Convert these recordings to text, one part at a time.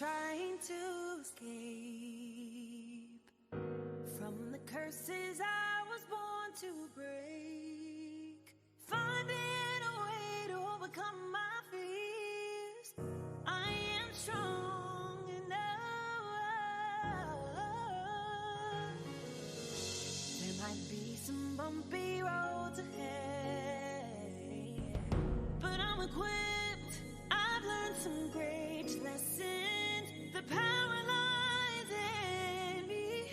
trying to escape from the curses I was born to break. Finding a way to overcome my fears. I am strong enough. There might be some bumpy roads ahead, but I'm equipped. I've learned some great lessons. The power lies in me.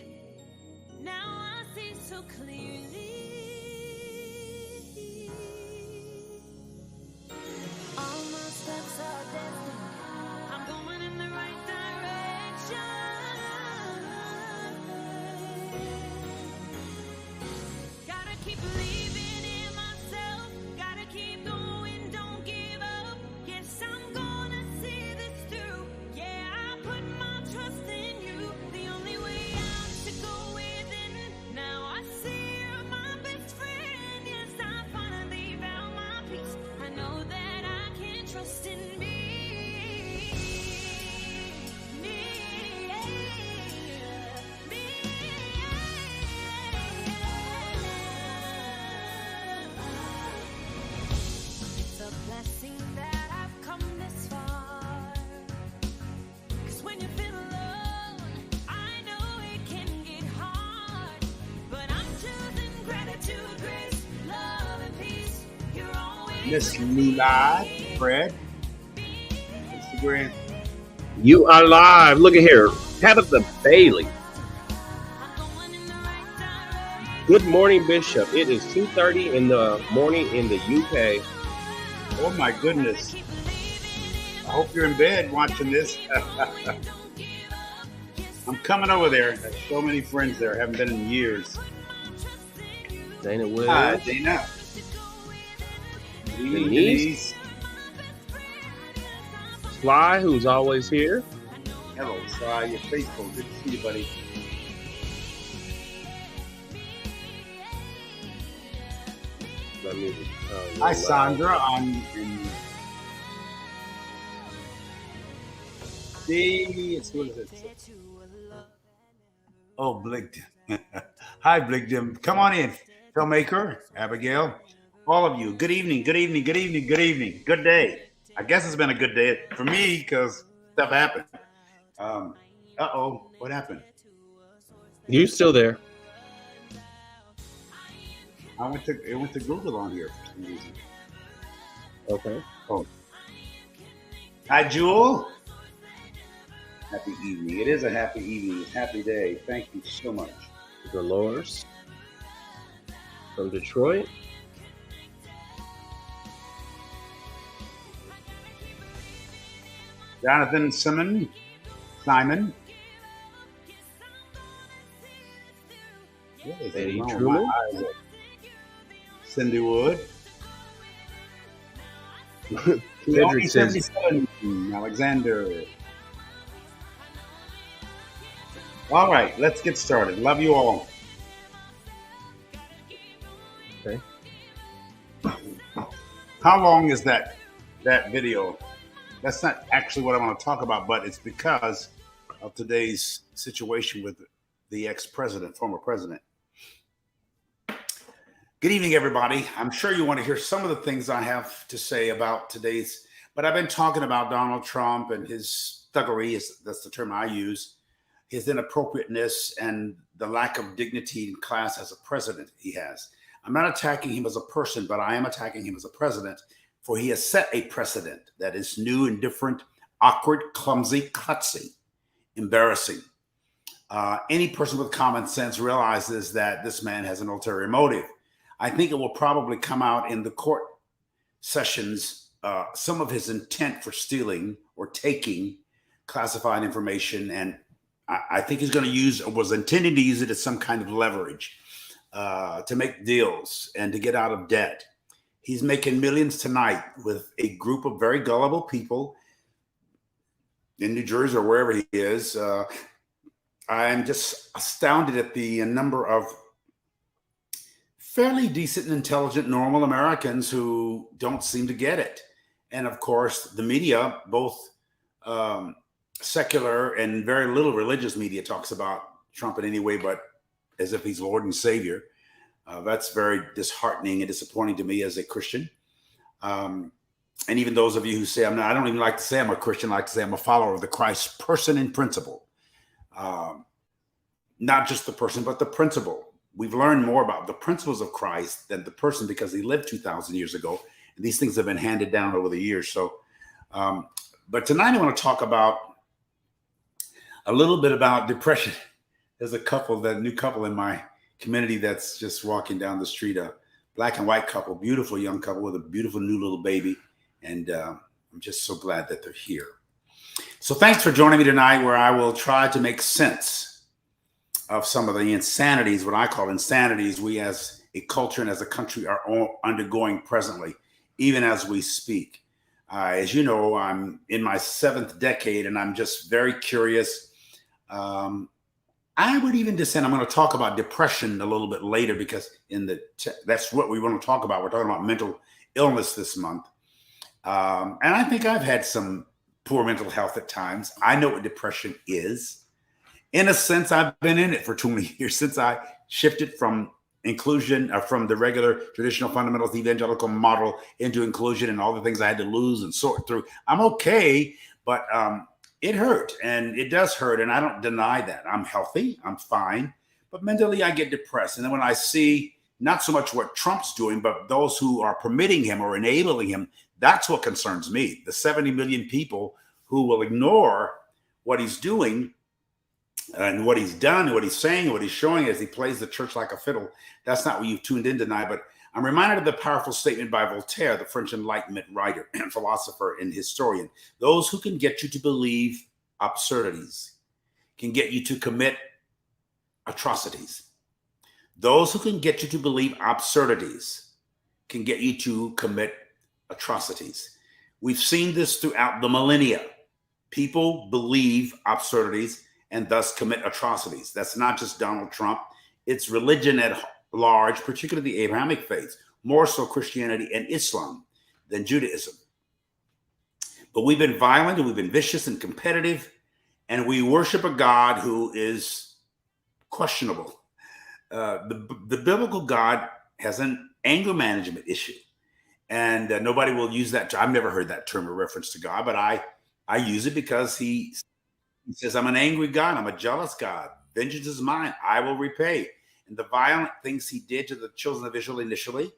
Now I see so clearly. All my steps are destined. I'm going in the right direction. Gotta keep believing in myself. Gotta keep going, don't give up. Yes, I'm gonna see this through. Yeah, I put my trust in you. The only way out is to go within. Now I see you're my best friend. Yes, I finally found my peace. I know that I can trust in me. It's a blessing that I've come this far. 'Cause when you feel alone, I know it can get hard. But I'm choosing gratitude, grace, love, and peace. You're always Miss Lula, Fred, Instagram. You are live. Look at here. Tabitha Bailey. I'm going in the right direction. Good morning, Bishop. It is 2:30 in the morning in the UK. Oh my goodness. I hope you're in bed watching this. I'm coming over there. There's so many friends there. I haven't been in years. Dana Hi, Williams. Dana. Good evening, Denise. Denise. Sly, who's always here. Hello, Sly. You're faithful. Good to see you, buddy. Let me, Hi, Sandra. On what is it? Oh, Blake. Hi, Blake Jim. Come on in. Filmmaker, Abigail, all of you. Good evening, good evening, good evening, good evening. Good day. I guess it's been a good day for me because stuff happened. Uh-oh, what happened? You still there? It went to Google on here for some reason. Okay. Oh. Hi, Jewel. Happy evening. It is a happy evening. It's a happy day. Thank you so much. Dolores from Detroit. Jonathan Simon. What is Eddie wrong with Truman. my eyes? Cindy Wood. Cedric says, 77, Alexander. All right, let's get started. Love you all. okay. How long is that video? That's not actually what I want to talk about, but it's because of today's situation with the ex-president, former president. Good evening, everybody. I'm sure you want to hear some of the things I have to say about today's, but I've been talking about Donald Trump and his thuggery, that's the term I use, his inappropriateness and the lack of dignity and class as a president he has. I'm not attacking him as a person, but I am attacking him as a president, for he has set a precedent that is new and different, awkward, clumsy, klutzy, embarrassing. Any person with common sense realizes that this man has an ulterior motive. I think it will probably come out in the court sessions, some of his intent for stealing or taking classified information. And I think he's going to use, or was intending to use it as some kind of leverage to make deals and to get out of debt. He's making millions tonight with a group of very gullible people in New Jersey or wherever he is. I'm just astounded at the number of fairly decent and intelligent, normal Americans who don't seem to get it. And of course, the media, both secular and very little religious media talks about Trump in any way but as if he's Lord and Savior. That's very disheartening and disappointing to me as a Christian. And even those of you who say I don't even like to say I'm a Christian, I like to say I'm a follower of the Christ person and principle. Not just the person, but the principle. We've learned more about the principles of Christ than the person because he lived 2,000 years ago. And these things have been handed down over the years. So, but tonight I want to talk about a little bit about depression. There's a new couple in my community that's just walking down the street, a black and white couple, beautiful young couple with a beautiful new little baby. And I'm just so glad that they're here. So thanks for joining me tonight, where I will try to make sense of some of the insanities, what I call insanities, we as a culture and as a country are all undergoing presently, even as we speak. As you know, I'm in my 7th decade, and I'm just very curious. I would even descend. I'm going to talk about depression a little bit later because that's what we want to talk about. We're talking about mental illness this month. And I think I've had some poor mental health at times. I know what depression is. In a sense, I've been in it for 20 years since I shifted from inclusion, from the regular traditional fundamentals evangelical model into inclusion and all the things I had to lose and sort through. I'm okay, but it hurt, and it does hurt, and I don't deny that. I'm healthy, I'm fine, but mentally I get depressed. And then when I see not so much what Trump's doing, but those who are permitting him or enabling him, that's what concerns me. The 70 million people who will ignore what he's doing and what he's done, what he's saying, what he's showing as he plays the church like a fiddle. That's not what you've tuned in tonight, but I'm reminded of the powerful statement by Voltaire, the French Enlightenment writer and philosopher and historian. Those who can get you to believe absurdities can get you to commit atrocities. Those who can get you to believe absurdities can get you to commit atrocities. We've seen this throughout the millennia. People believe absurdities and thus commit atrocities. That's not just Donald Trump. It's religion at large, particularly the Abrahamic faiths, more so Christianity and Islam than Judaism. But we've been violent, and we've been vicious and competitive, and we worship a God who is questionable. The biblical God has an anger management issue, and nobody will use that. I've never heard that term or reference to God, but I use it because he says, I'm an angry God. I'm a jealous God. Vengeance is mine. I will repay. And the violent things he did to the children of Israel initially,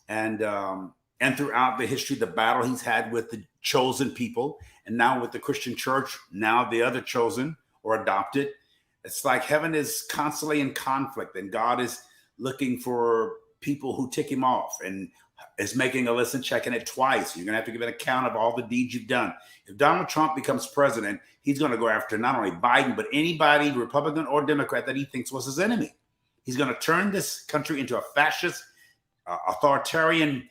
and throughout the history, the battle he's had with the chosen people, and now with the Christian church, now the other chosen or adopted. It's like heaven is constantly in conflict, and God is looking for people who tick him off and is making a list and checking it twice. You're going to have to give an account of all the deeds you've done. If Donald Trump becomes president, he's going to go after not only Biden, but anybody, Republican or Democrat, that he thinks was his enemy. He's going to turn this country into a fascist, authoritarian,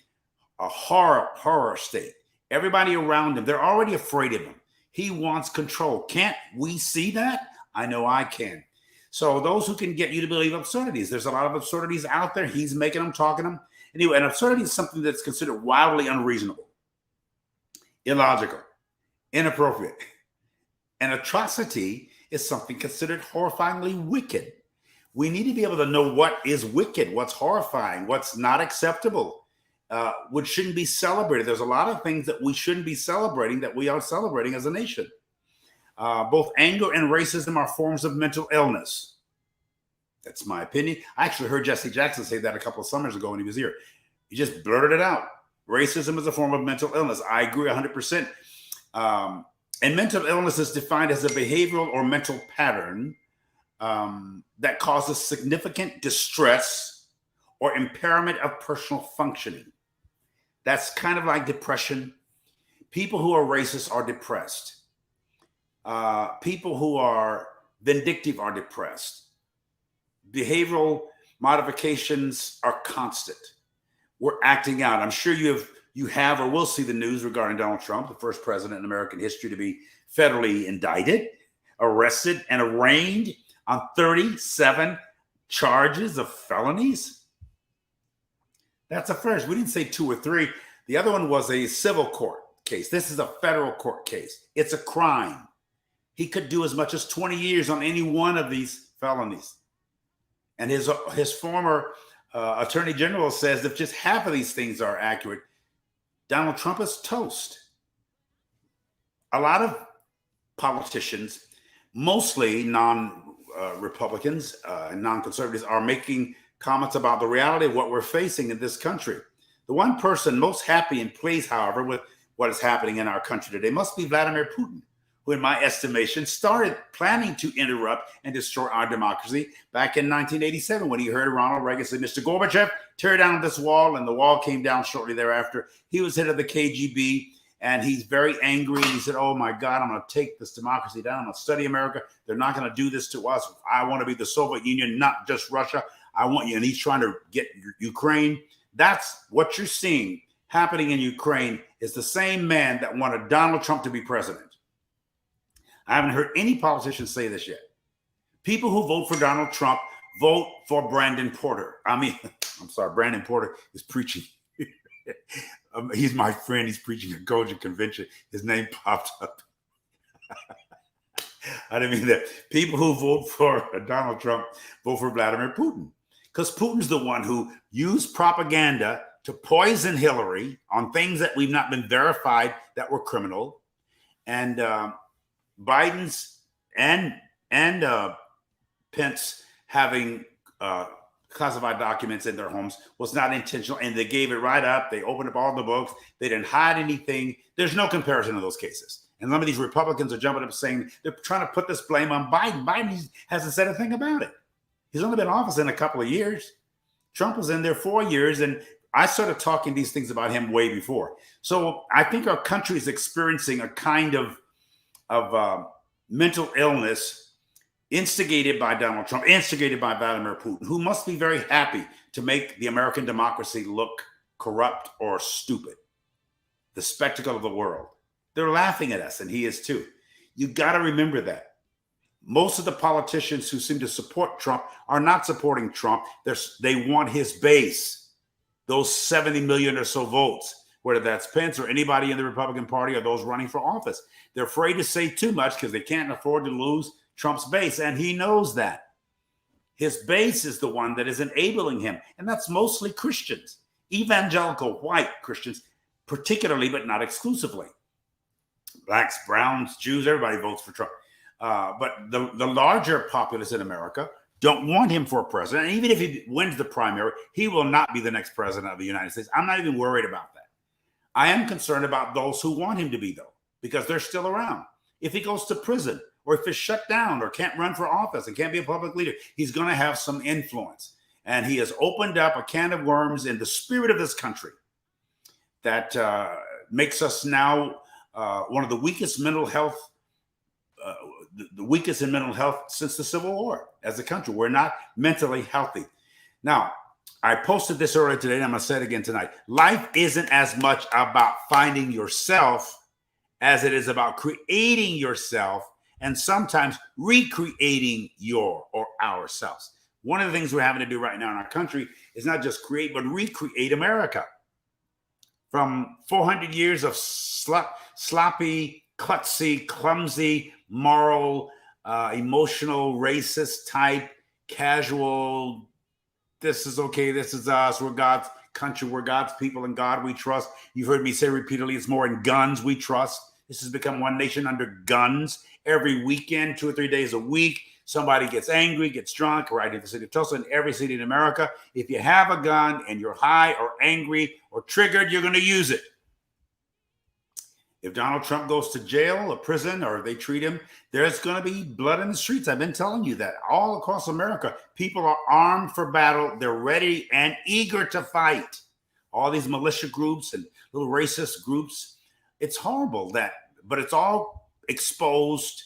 horror state. Everybody around him, they're already afraid of him. He wants control. Can't we see that? I know I can. So those who can get you to believe absurdities, there's a lot of absurdities out there. He's making them, talking them. Anyway, an absurdity is something that's considered wildly unreasonable, illogical, inappropriate. An atrocity is something considered horrifyingly wicked. We need to be able to know what is wicked, what's horrifying, what's not acceptable, what shouldn't be celebrated. There's a lot of things that we shouldn't be celebrating that we are celebrating as a nation. Both anger and racism are forms of mental illness. That's my opinion. I actually heard Jesse Jackson say that a couple of summers ago when he was here. He just blurted it out. Racism is a form of mental illness. I agree 100%. And mental illness is defined as a behavioral or mental pattern that causes significant distress or impairment of personal functioning. That's kind of like depression. People who are racist are depressed. People who are vindictive are depressed. Behavioral modifications are constant. We're acting out. I'm sure you have or will see the news regarding Donald Trump, the first president in American history to be federally indicted, arrested, and arraigned on 37 charges of felonies. That's a first. We didn't say 2 or 3. The other one was a civil court case. This is a federal court case. It's a crime. he could do as much as 20 years on any one of these felonies. And his former attorney general says if just half of these things are accurate, Donald Trump is toast. A lot of politicians, mostly non-Republicans and non-conservatives, are making comments about the reality of what we're facing in this country. The one person most happy and pleased, however, with what is happening in our country today must be Vladimir Putin, who, in my estimation, started planning to interrupt and destroy our democracy back in 1987 when he heard Ronald Reagan say, Mr. Gorbachev, tear down this wall, and the wall came down shortly thereafter. He was head of the KGB, and he's very angry. He said, oh, my God, I'm going to take this democracy down. I'm going to study America. They're not going to do this to us. I want to be the Soviet Union, not just Russia. I want you. And he's trying to get Ukraine. That's what you're seeing happening in Ukraine is the same man that wanted Donald Trump to be president. I haven't heard any politician say this yet. People who vote for Donald Trump vote for Brandon Porter. I'm sorry, Brandon Porter is preaching. He's my friend. He's preaching at Goja Convention. His name popped up. I didn't mean that. People who vote for Donald Trump vote for Vladimir Putin because Putin's the one who used propaganda to poison Hillary on things that we've not been verified that were criminal. And Biden's and Pence having classified documents in their homes was not intentional, and they gave it right up. They opened up all the books. They didn't hide anything. There's no comparison to those cases. And some of these Republicans are jumping up saying they're trying to put this blame on Biden. Biden hasn't said a thing about it. He's only been in office in a couple of years. Trump was in there 4 years, and I started talking these things about him way before. So I think our country is experiencing a kind of mental illness instigated by Donald Trump, instigated by Vladimir Putin, who must be very happy to make the American democracy look corrupt or stupid, the spectacle of the world. They're laughing at us, and he is too. You got to remember that. Most of the politicians who seem to support Trump are not supporting Trump. They want his base, those 70 million or so votes, whether that's Pence or anybody in the Republican Party or those running for office. They're afraid to say too much because they can't afford to lose Trump's base, and he knows that. His base is the one that is enabling him, and that's mostly Christians, evangelical white Christians, particularly, but not exclusively. Blacks, browns, Jews, everybody votes for Trump. But the larger populace in America don't want him for president. And even if he wins the primary, he will not be the next president of the United States. I'm not even worried about that. I am concerned about those who want him to be, though, because they're still around. If he goes to prison or if he's shut down or can't run for office and can't be a public leader, he's going to have some influence. And he has opened up a can of worms in the spirit of this country that makes us now one of the weakest mental health, the weakest in mental health since the Civil War as a country. We're not mentally healthy. Now, I posted this earlier today, and I'm going to say it again tonight. Life isn't as much about finding yourself as it is about creating yourself and sometimes recreating your or ourselves. One of the things we're having to do right now in our country is not just create, but recreate America. From 400 years of sloppy, klutzy, clumsy, moral, emotional, racist type, casual, this is okay, this is us, we're God's country, we're God's people, and God we trust. You've heard me say repeatedly, it's more in guns we trust. This has become one nation under guns. Every weekend, 2 or 3 days a week, somebody gets angry, gets drunk, right in the city of Tulsa, in every city in America. If you have a gun and you're high or angry or triggered, you're going to use it. If Donald Trump goes to jail or prison or they treat him, there's going to be blood in the streets. I've been telling you that. All across America, people are armed for battle. They're ready and eager to fight. All these militia groups and little racist groups. It's horrible but it's all exposed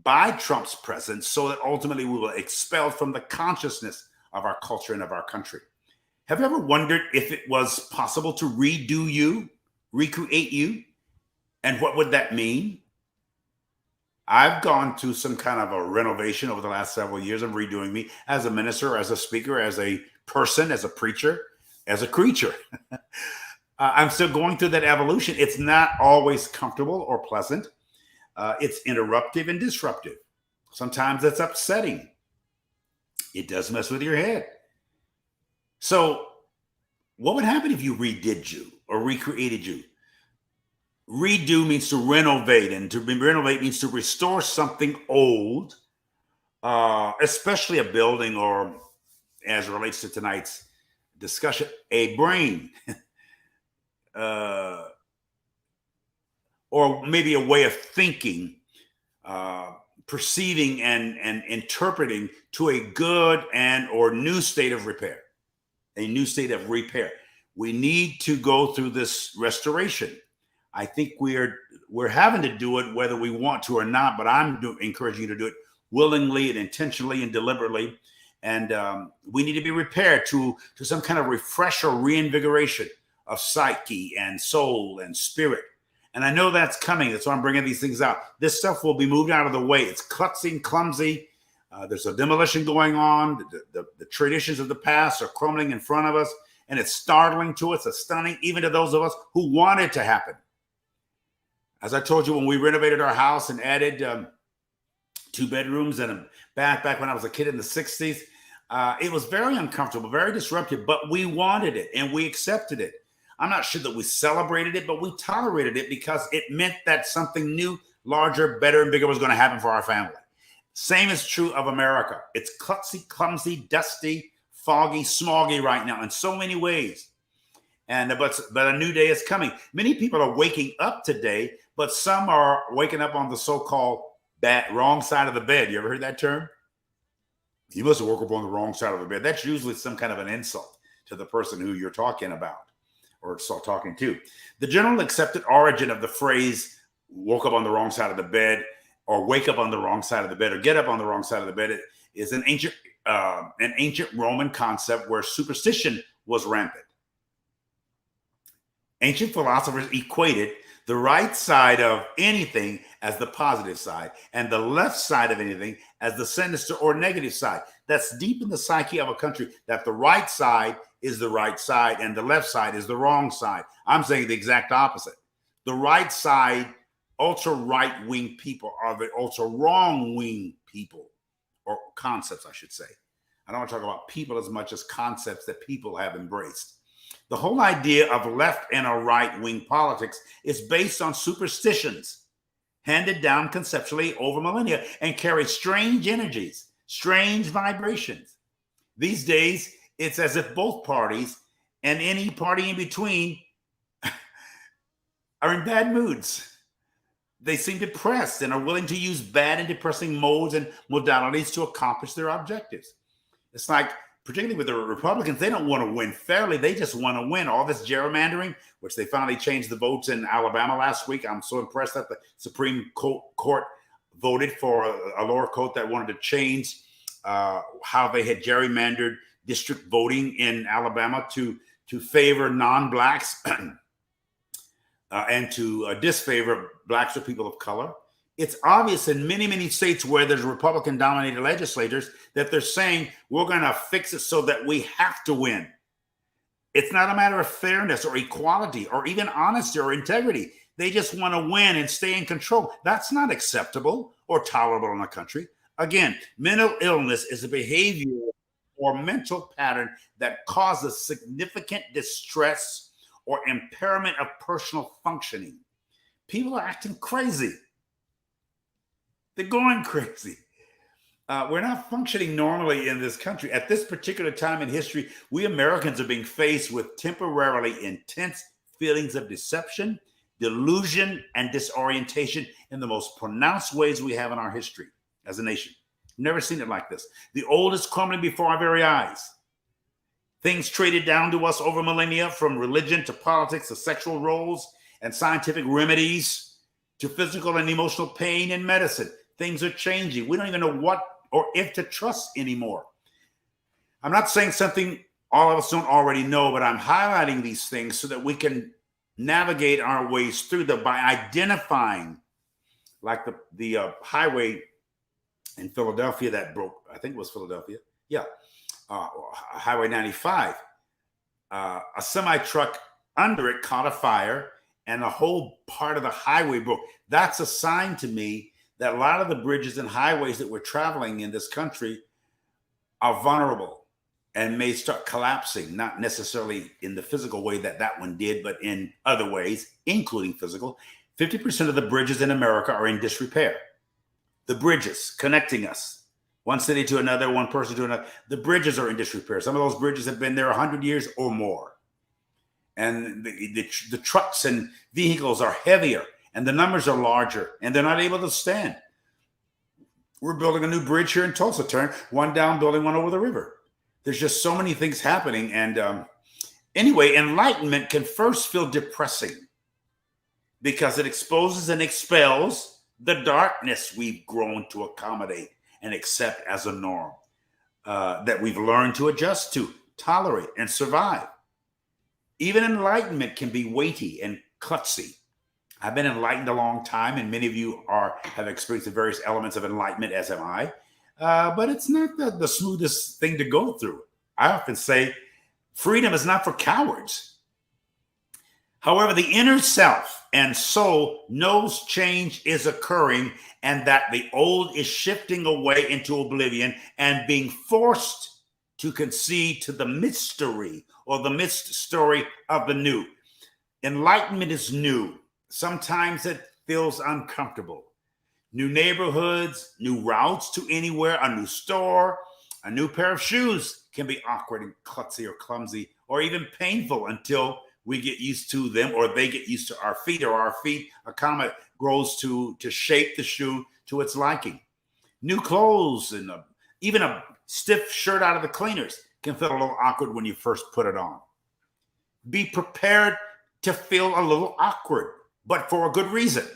by Trump's presence so that ultimately we will expel from the consciousness of our culture and of our country. Have you ever wondered if it was possible to redo you, recreate you? And what would that mean? I've gone to some kind of a renovation over the last several years of redoing me as a minister, as a speaker, as a person, as a preacher, as a creature. I'm still going through that evolution. It's not always comfortable or pleasant. It's interruptive and disruptive. Sometimes it's upsetting. It does mess with your head. So, what would happen if you redid you or recreated you? Redo means to renovate, and to renovate means to restore something old, especially a building, or as it relates to tonight's discussion, a brain, or maybe a way of thinking, perceiving and interpreting to a good and or new state of repair, a new state of repair. We need to go through this restoration. I think we're having to do it whether we want to or not, but I'm encouraging you to do it willingly and intentionally and deliberately. And we need to be repaired to some kind of refresh or reinvigoration of psyche and soul and spirit. And I know that's coming. That's why I'm bringing these things out. This stuff will be moved out of the way. It's clumsy. There's a demolition going on. The traditions of the past are crumbling in front of us. And it's startling to us. It's stunning, even to those of us who want it to happen. As I told you, when we renovated our house and added 2 bedrooms and a bath back when I was a kid in the 60s, it was very uncomfortable, very disruptive, but we wanted it and we accepted it. I'm not sure that we celebrated it, but we tolerated it because it meant that something new, larger, better, and bigger was going to happen for our family. Same is true of America. It's klutzy, clumsy, dusty, foggy, smoggy right now in so many ways. And but a new day is coming. Many people are waking up today, but some are waking up on the so-called wrong side of the bed. You ever heard that term? You must have woke up on the wrong side of the bed. That's usually some kind of an insult to the person who you're talking about or talking to. The general accepted origin of the phrase woke up on the wrong side of the bed, or wake up on the wrong side of the bed, or get up on the wrong side of the bed is an ancient Roman concept where superstition was rampant. Ancient philosophers equated the right side of anything as the positive side and the left side of anything as the sinister or negative side. That's deep in the psyche of a country, that the right side is the right side and the left side is the wrong side. I'm saying the exact opposite. The right side, ultra right-wing people, are the ultra wrong-wing people, or concepts, I should say. I don't want to talk about people as much as concepts that people have embraced. The whole idea of left and a right-wing politics is based on superstitions handed down conceptually over millennia and carry strange energies, strange vibrations. These days, it's as if both parties and any party in between are in bad moods. They seem depressed and are willing to use bad and depressing modes and modalities to accomplish their objectives. It's like, particularly with the Republicans, they don't want to win fairly. They just want to win. All this gerrymandering, which they finally changed the votes in Alabama last week. I'm so impressed that the Supreme Court voted for a lower court that wanted to change how they had gerrymandered district voting in Alabama to favor non-blacks and to disfavor blacks or people of color. It's obvious in many, many states where there's Republican-dominated legislators that they're saying, we're going to fix it so that we have to win. It's not a matter of fairness or equality or even honesty or integrity. They just want to win and stay in control. That's not acceptable or tolerable in a country. Again, mental illness is a behavior or mental pattern that causes significant distress or impairment of personal functioning. People are acting crazy. They're going crazy. We're not functioning normally in this country. At this particular time in history, we Americans are being faced with temporarily intense feelings of deception, delusion, and disorientation in the most pronounced ways we have in our history as a nation. Never seen it like this. The old is crumbling before our very eyes. Things traded down to us over millennia, from religion to politics to sexual roles and scientific remedies to physical and emotional pain and medicine. Things are changing. We don't even know what or if to trust anymore. I'm not saying something all of us don't already know, but I'm highlighting these things so that we can navigate our ways through them by identifying, like the highway in Philadelphia that broke, I think it was Philadelphia. Yeah. Highway 95. A semi truck under it caught a fire and a whole part of the highway broke. That's a sign to me that a lot of the bridges and highways that we're traveling in this country are vulnerable and may start collapsing, not necessarily in the physical way that that one did, but in other ways, including physical. 50% of the bridges in America are in disrepair. The bridges connecting us, one city to another, one person to another, the bridges are in disrepair. Some of those bridges have been there 100 years or more. And the trucks and vehicles are heavier, and the numbers are larger, and they're not able to stand. We're building a new bridge here in Tulsa, turn one down, building one over the river. There's just so many things happening. And anyway, enlightenment can first feel depressing because it exposes and expels the darkness we've grown to accommodate and accept as a norm that we've learned to adjust to, tolerate, and survive. Even enlightenment can be weighty and klutzy. I've been enlightened a long time, and many of you have experienced the various elements of enlightenment, as am I. But it's not the smoothest thing to go through. I often say freedom is not for cowards. However, the inner self and soul knows change is occurring and that the old is shifting away into oblivion and being forced to concede to the mystery or the mist story of the new. Enlightenment is new. Sometimes it feels uncomfortable. New neighborhoods, new routes to anywhere, a new store, a new pair of shoes can be awkward and klutzy or clumsy or even painful until we get used to them or they get used to our feet or our feet grows to shape the shoe to its liking. New clothes and even a stiff shirt out of the cleaners can feel a little awkward when you first put it on. Be prepared to feel a little awkward, but for a good reason.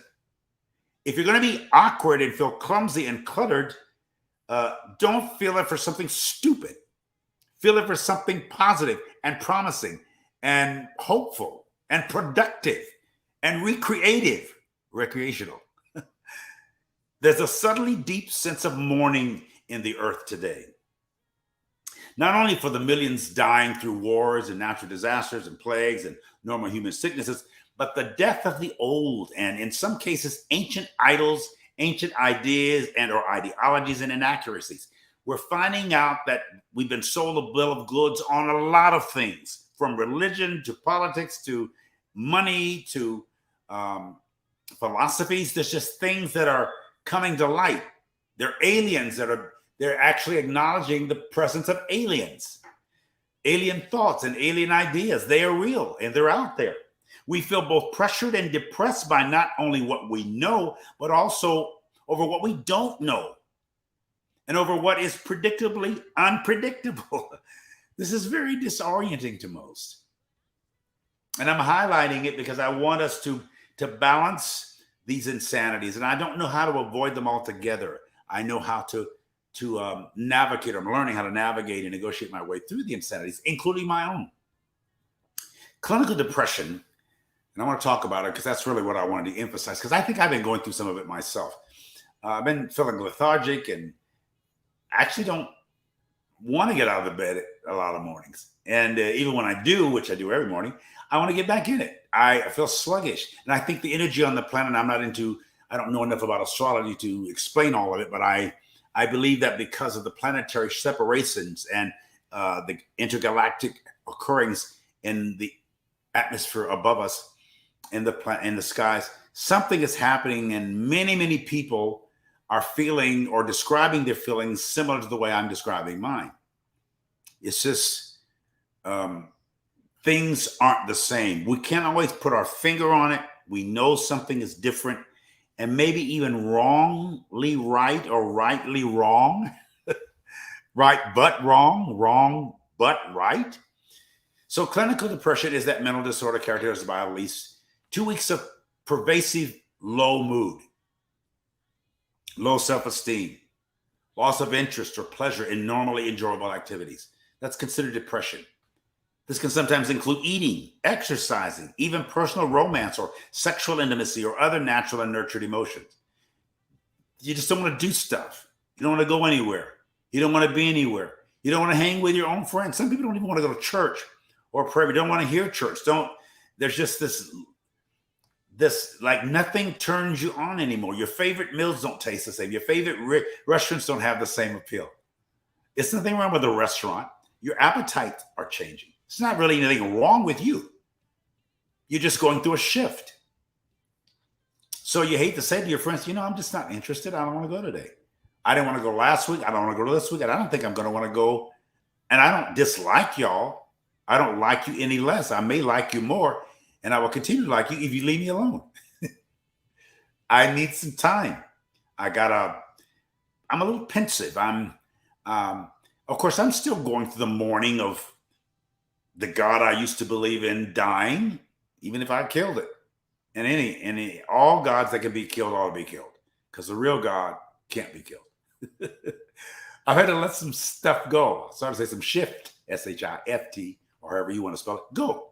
If you're going to be awkward and feel clumsy and cluttered, don't feel it for something stupid. Feel it for something positive and promising and hopeful and productive and recreational. There's a subtly deep sense of mourning in the earth today. Not only for the millions dying through wars and natural disasters and plagues and normal human sicknesses, but the death of the old and in some cases ancient idols, ancient ideas and or ideologies and inaccuracies. We're finding out that we've been sold a bill of goods on a lot of things, from religion to politics to money to philosophies. There's just things that are coming to light. They're aliens they're actually acknowledging the presence of aliens, alien thoughts and alien ideas. They are real and they're out there. We feel both pressured and depressed by not only what we know, but also over what we don't know and over what is predictably unpredictable. This is very disorienting to most. And I'm highlighting it because I want us to balance these insanities. And I don't know how to avoid them altogether. I know how to navigate. I'm learning how to navigate and negotiate my way through the insanities, including my own. Clinical depression, and I want to talk about it because that's really what I wanted to emphasize, because I think I've been going through some of it myself. I've been feeling lethargic and actually don't want to get out of the bed a lot of mornings. And even when I do, which I do every morning, I want to get back in it. I feel sluggish. And I think the energy on the planet, I don't know enough about astrology to explain all of it, but I believe that because of the planetary separations and the intergalactic occurrings in the atmosphere above us, in the skies, something is happening, and many, many people are feeling or describing their feelings similar to the way I'm describing mine. It's just things aren't the same. We can't always put our finger on it. We know something is different, and maybe even wrongly right or rightly wrong. Right but wrong, wrong but right. So clinical depression is that mental disorder characterized by at least 2 weeks of pervasive low mood, low self-esteem, loss of interest or pleasure in normally enjoyable activities. That's considered depression. This can sometimes include eating, exercising, even personal romance or sexual intimacy or other natural and nurtured emotions. You just don't want to do stuff. You don't want to go anywhere. You don't want to be anywhere. You don't want to hang with your own friends. Some people don't even want to go to church or pray. We don't want to hear church. There's just this this, like nothing turns you on anymore. Your favorite meals don't taste the same. Your favorite restaurants don't have the same appeal. It's nothing wrong with the restaurant. Your appetites are changing. It's not really anything wrong with you. You're just going through a shift. So you hate to say to your friends, I'm just not interested. I don't want to go today. I didn't want to go last week. I don't want to go this week. And I don't think I'm going to want to go. And I don't dislike y'all. I don't like you any less. I may like you more. And I will continue to like you if you leave me alone. I need some time. I'm a little pensive. Of course, I'm still going through the mourning of the God I used to believe in dying, even if I killed it. And all gods that can be killed ought to be killed, because the real God can't be killed. I've had to let some stuff go. So I would say some shift, SHIFT, or however you want to spell it, go.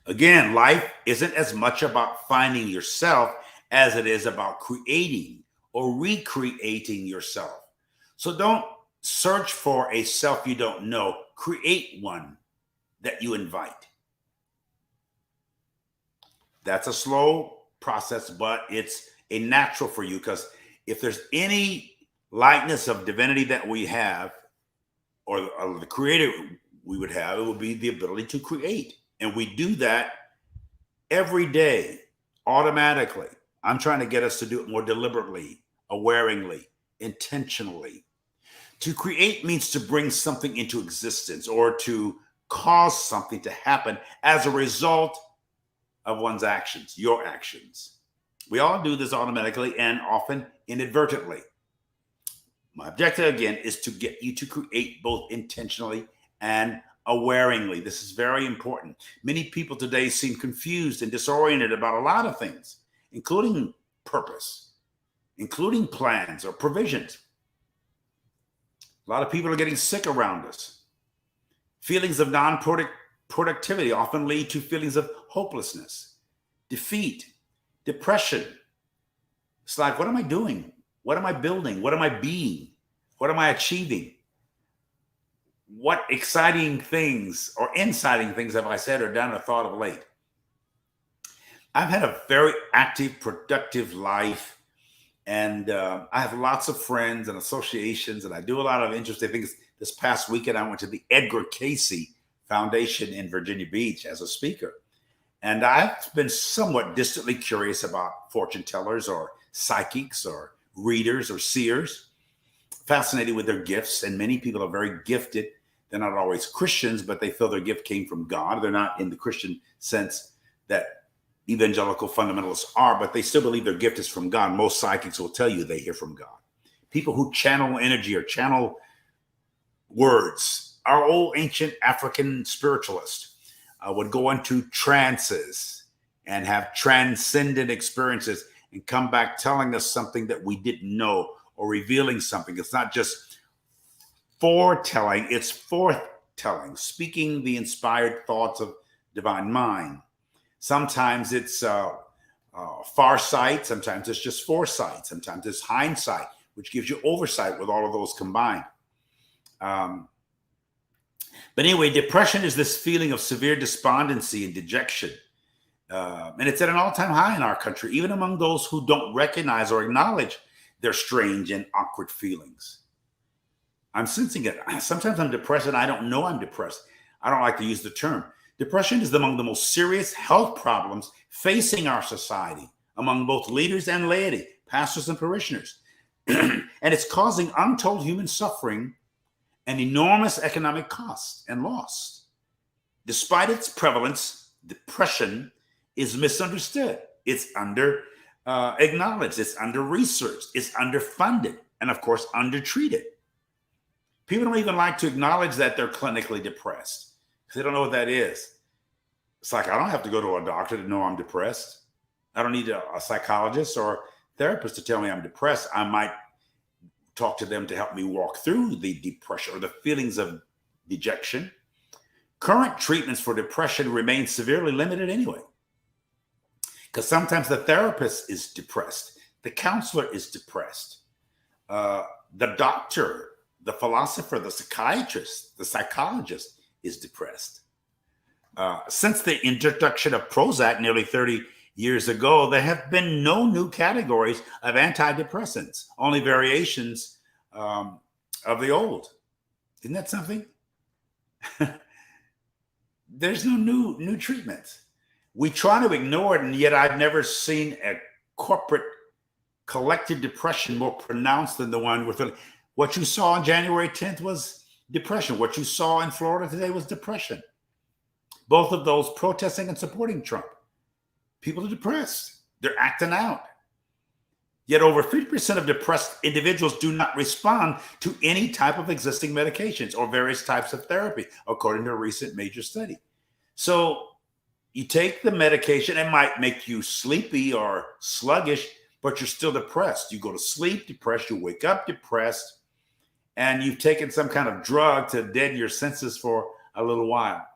Again, life isn't as much about finding yourself as it is about creating or recreating yourself. So don't search for a self you don't know. Create one that you invite. That's a slow process, but it's a natural for you, because if there's any likeness of divinity that we have, or the creator we would have, it would be the ability to create. And we do that every day, automatically. I'm trying to get us to do it more deliberately, awareingly, intentionally. To create means to bring something into existence or to cause something to happen as a result of one's actions, your actions. We all do this automatically and often inadvertently. My objective, again, is to get you to create both intentionally and awareingly. This is very important. Many people today seem confused and disoriented about a lot of things, including purpose, including plans or provisions. A lot of people are getting sick around us. Feelings of non-productivity often lead to feelings of hopelessness, defeat, depression. It's like, what am I doing? What am I building? What am I being? What am I achieving? What exciting things or inciting things have I said or done or thought of late? I've had a very active, productive life, and I have lots of friends and associations, and I do a lot of interesting things. This past weekend, I went to the Edgar Cayce Foundation in Virginia Beach as a speaker. And I've been somewhat distantly curious about fortune tellers or psychics or readers or seers, fascinated with their gifts. And many people are very gifted. They're not always Christians, but they feel their gift came from God. They're not in the Christian sense that evangelical fundamentalists are, but they still believe their gift is from God. Most psychics will tell you they hear from God. People who channel energy or channel words. Our old ancient African spiritualists would go into trances and have transcendent experiences and come back telling us something that we didn't know, or revealing something. It's not just foretelling, it's forthtelling, speaking the inspired thoughts of divine mind. Sometimes it's farsight, sometimes it's just foresight, sometimes it's hindsight, which gives you oversight with all of those combined. But anyway, depression is this feeling of severe despondency and dejection. And it's at an all-time high in our country, even among those who don't recognize or acknowledge their strange and awkward feelings. I'm sensing it. Sometimes I'm depressed and I don't know I'm depressed. I don't like to use the term. Depression is among the most serious health problems facing our society, among both leaders and laity, pastors and parishioners. And it's causing untold human suffering and enormous economic cost and loss. Despite its prevalence, depression is misunderstood. It's under acknowledged. It's under researched. It's underfunded. And of course, undertreated. People don't even like to acknowledge that they're clinically depressed because they don't know what that is. It's like, I don't have to go to a doctor to know I'm depressed. I don't need a psychologist or therapist to tell me I'm depressed. I might talk to them to help me walk through the depression or the feelings of dejection. Current treatments for depression remain severely limited anyway, because sometimes the therapist is depressed, the counselor is depressed, the doctor, the philosopher, the psychiatrist, the psychologist is depressed. Since the introduction of Prozac nearly 30 years ago, there have been no new categories of antidepressants, only variations of the old. Isn't that something? There's no new treatments. We try to ignore it, and yet I've never seen a corporate collective depression more pronounced than the one with what you saw on January 10th was depression. What you saw in Florida today was depression. Both of those protesting and supporting Trump. People are depressed. They're acting out. Yet over 50% of depressed individuals do not respond to any type of existing medications or various types of therapy, according to a recent major study. So you take the medication, it might make you sleepy or sluggish, but you're still depressed. You go to sleep depressed, you wake up depressed, and you've taken some kind of drug to deaden your senses for a little while.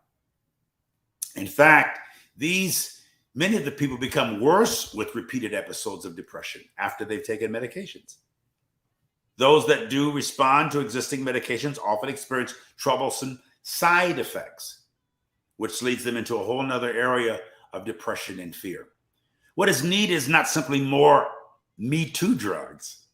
In fact, many of the people become worse with repeated episodes of depression after they've taken medications. Those that do respond to existing medications often experience troublesome side effects, which leads them into a whole nother area of depression and fear. What is needed is not simply more Me Too drugs,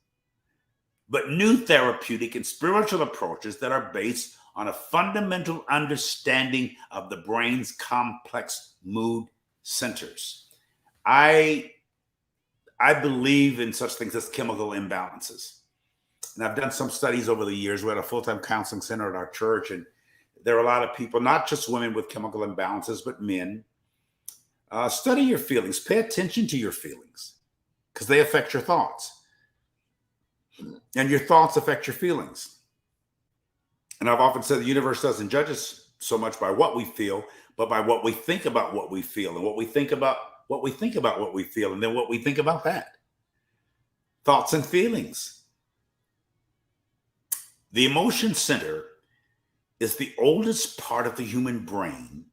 but new therapeutic and spiritual approaches that are based on a fundamental understanding of the brain's complex mood centers. I believe in such things as chemical imbalances. And I've done some studies over the years. We had a full-time counseling center at our church, and there are a lot of people, not just women with chemical imbalances, but men. Study your feelings. Pay attention to your feelings because they affect your thoughts. And your thoughts affect your feelings. And I've often said the universe doesn't judge us so much by what we feel, but by what we think about what we feel, and what we think about what we think about what we feel, and then what we think about that. Thoughts and feelings. The emotion center is the oldest part of the human brain,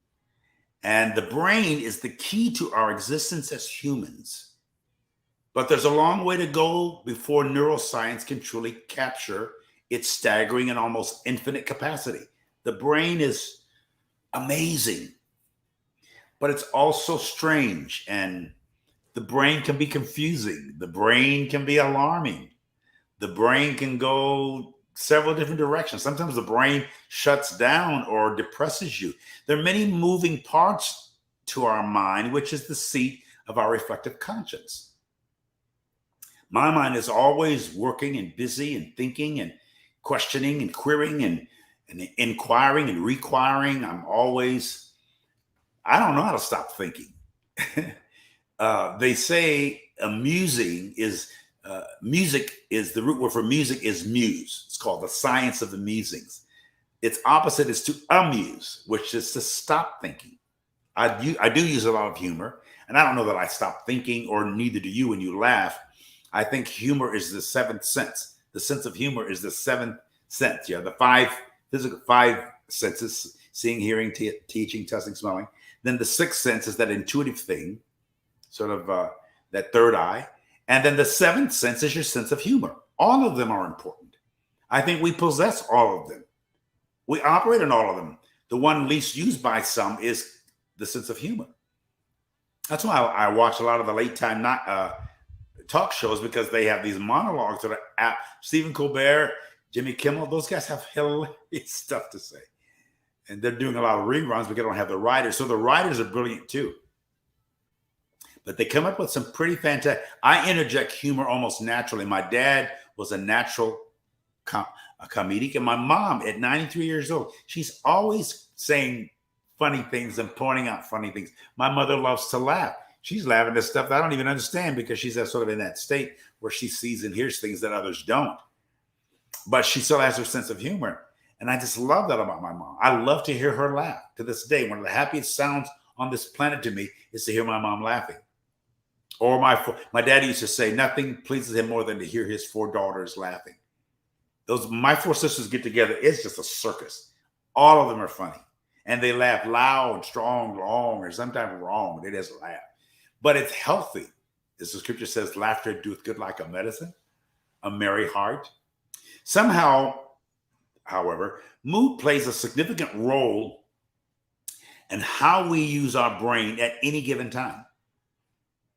and the brain is the key to our existence as humans. But there's a long way to go before neuroscience can truly capture its staggering and almost infinite capacity. The brain is amazing, but it's also strange, and the brain can be confusing. The brain can be alarming. The brain can go several different directions. Sometimes the brain shuts down or depresses you. There are many moving parts to our mind, which is the seat of our reflective conscience. My mind is always working and busy and thinking and questioning and querying and inquiring and requiring. I don't know how to stop thinking. They say music is the root word for music is muse. It's called the science of the musings. Its opposite is to amuse, which is to stop thinking. I do use a lot of humor, and I don't know that I stop thinking, or neither do you when you laugh. I think humor is the seventh sense. The sense of humor is the seventh sense. Yeah, the five senses: seeing, hearing, teaching, tasting, smelling. Then the sixth sense is that intuitive thing, sort of that third eye. And then the seventh sense is your sense of humor. All of them are important. I think we possess all of them. We operate in all of them. The one least used by some is the sense of humor. That's why I watch a lot of the late time talk shows, because they have these monologues that are Stephen Colbert, Jimmy Kimmel. Those guys have hilarious stuff to say. And they're doing a lot of reruns because they don't have the writers. So the writers are brilliant too. But they come up with some pretty fantastic. I interject humor almost naturally. My dad was a natural comedic, and my mom at 93 years old, she's always saying funny things and pointing out funny things. My mother loves to laugh. She's laughing at stuff that I don't even understand, because she's sort of in that state where she sees and hears things that others don't. But she still has her sense of humor. And I just love that about my mom. I love to hear her laugh. To this day, one of the happiest sounds on this planet to me is to hear my mom laughing. Or my daddy used to say, nothing pleases him more than to hear his 4 daughters laughing. My 4 sisters get together. It's just a circus. All of them are funny. And they laugh loud, strong, long, or sometimes wrong. They just laugh. But it's healthy. As the scripture says, laughter doeth good like a medicine, a merry heart. Somehow, however, mood plays a significant role in how we use our brain at any given time.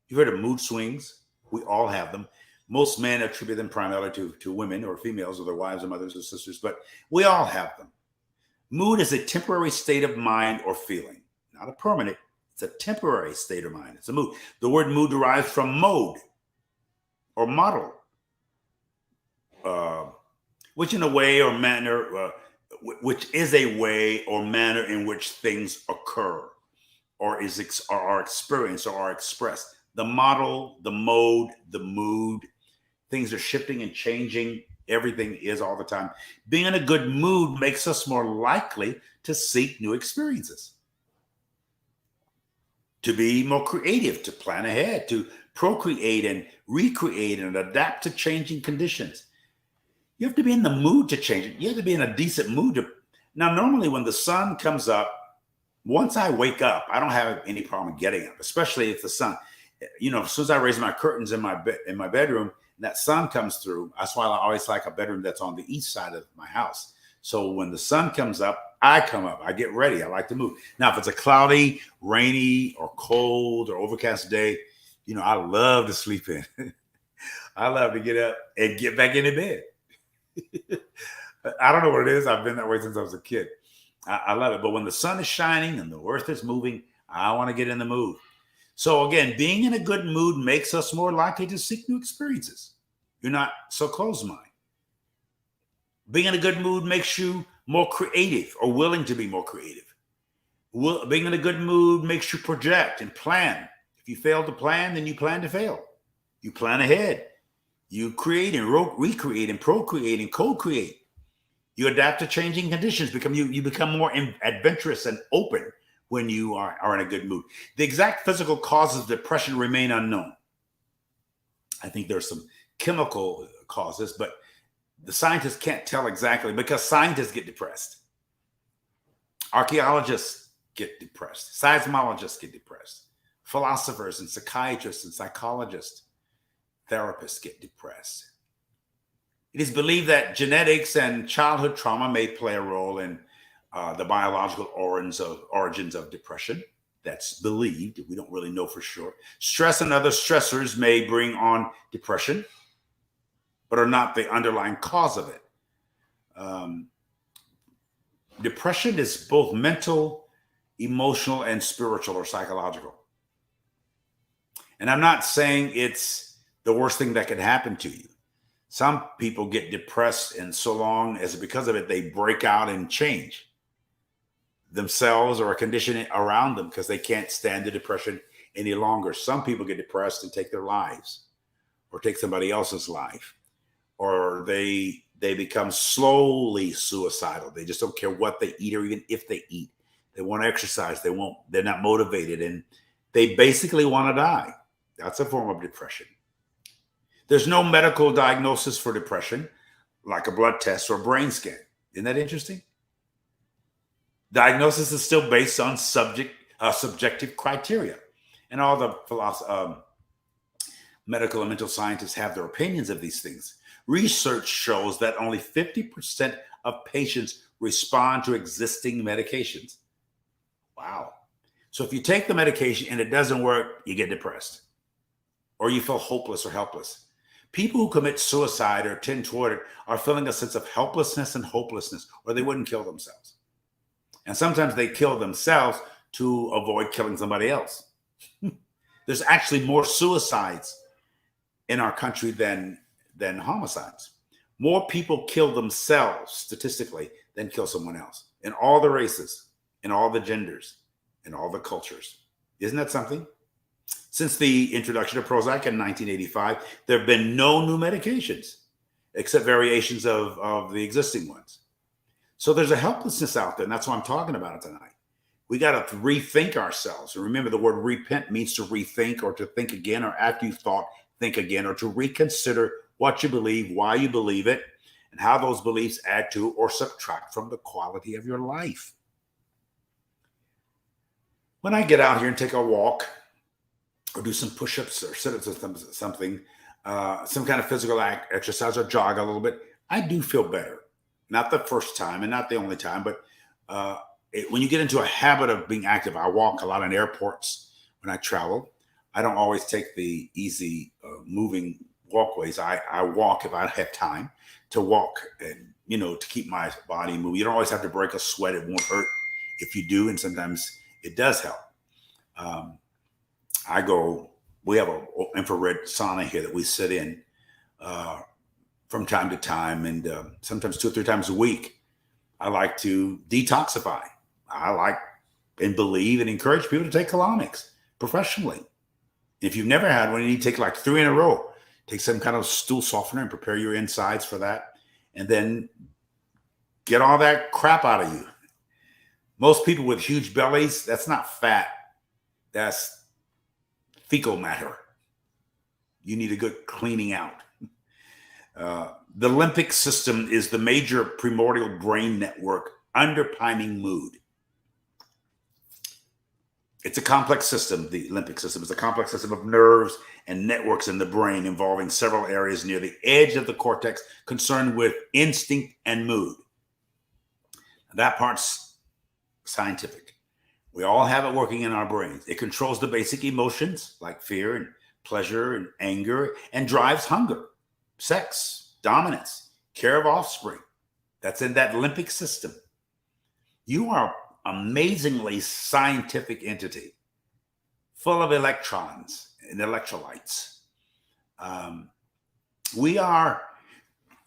You've heard of mood swings. We all have them. Most men attribute them primarily to women or females or their wives or mothers or sisters, but we all have them. Mood is a temporary state of mind or feeling, not a permanent. It's a temporary state of mind. It's a mood. The word mood derives from mode or model, which in a way or manner, which is a way or manner in which things occur or are experienced or are expressed. The model, the mode, the mood, things are shifting and changing. Everything is all the time. Being in a good mood makes us more likely to seek new experiences, to be more creative, to plan ahead, to procreate and recreate and adapt to changing conditions. You have to be in the mood to change it. You have to be in a decent mood. Now, normally when the sun comes up, once I wake up, I don't have any problem getting up, especially if the sun, as soon as I raise my curtains in my bedroom, and that sun comes through. That's why I always like a bedroom that's on the east side of my house. So when the sun comes up, I come up. I get ready. I like to move. Now, if it's a cloudy, rainy, or cold or overcast day, I love to sleep in. I love to get up and get back into bed. I don't know what it is. I've been that way since I was a kid. I love it. But when the sun is shining and the earth is moving, I want to get in the mood. So again, being in a good mood makes us more likely to seek new experiences. You're not so closed-minded. Being in a good mood makes you more creative or willing to be more creative. Being in a good mood makes you project and plan. If you fail to plan, then you plan to fail. You plan ahead. You create and recreate and procreate and co-create. You adapt to changing conditions. You become more adventurous and open when you are in a good mood. The exact physical causes of depression remain unknown. I think there's some chemical causes, but the scientists can't tell exactly because scientists get depressed. Archaeologists get depressed. Seismologists get depressed. Philosophers and psychiatrists and psychologists, therapists get depressed. It is believed that genetics and childhood trauma may play a role in the biological origins of depression. That's believed. We don't really know for sure. Stress and other stressors may bring on depression, but are not the underlying cause of it. Depression is both mental, emotional, and spiritual or psychological. And I'm not saying it's the worst thing that could happen to you. Some people get depressed, and so long as because of it, they break out and change themselves or a condition around them because they can't stand the depression any longer. Some people get depressed and take their lives or take somebody else's life, or they become slowly suicidal. They just don't care what they eat or even if they eat. They want to exercise. They're not motivated, and they basically want to die. That's a form of depression. There's no medical diagnosis for depression, like a blood test or a brain scan. Isn't that interesting? Diagnosis is still based on subjective criteria. And all the medical and mental scientists have their opinions of these things. Research shows that only 50% of patients respond to existing medications. Wow. So if you take the medication and it doesn't work, you get depressed, or you feel hopeless or helpless. People who commit suicide or tend toward it are feeling a sense of helplessness and hopelessness, or they wouldn't kill themselves. And sometimes they kill themselves to avoid killing somebody else. There's actually more suicides in our country than homicides. More people kill themselves statistically than kill someone else in all the races, in all the genders, in all the cultures. Isn't that something? Since the introduction of Prozac in 1985, there have been no new medications except variations of the existing ones. So there's a helplessness out there, and that's why I'm talking about it tonight. We got to rethink ourselves. And remember, the word repent means to rethink or to think again, or after you've thought, think again, or to reconsider what you believe, why you believe it, and how those beliefs add to or subtract from the quality of your life. When I get out here and take a walk or do some push-ups or sit-ups or something, some kind of physical exercise or jog a little bit, I do feel better. Not the first time and not the only time, but when you get into a habit of being active, I walk a lot in airports when I travel. I don't always take the easy moving walkways. I walk if I have time to walk, and to keep my body moving. You don't always have to break a sweat. It won't hurt if you do, and sometimes it does help. We have an infrared sauna here that we sit in from time to time, and sometimes 2 or 3 times a week. I like to detoxify. I like and believe and encourage people to take colonics professionally. If you've never had one, you need to take like 3 in a row. Take some kind of stool softener and prepare your insides for that. And then get all that crap out of you. Most people with huge bellies, that's not fat. That's fecal matter. You need a good cleaning out. The limbic system is the major primordial brain network underpinning mood. It's a complex system. The limbic system is a complex system of nerves and networks in the brain involving several areas near the edge of the cortex concerned with instinct and mood. That part's scientific. We all have it working in our brains. It controls the basic emotions like fear and pleasure and anger, and drives hunger, sex, dominance, care of offspring. That's in that limbic system. You are amazingly scientific entity, full of electrons and electrolytes.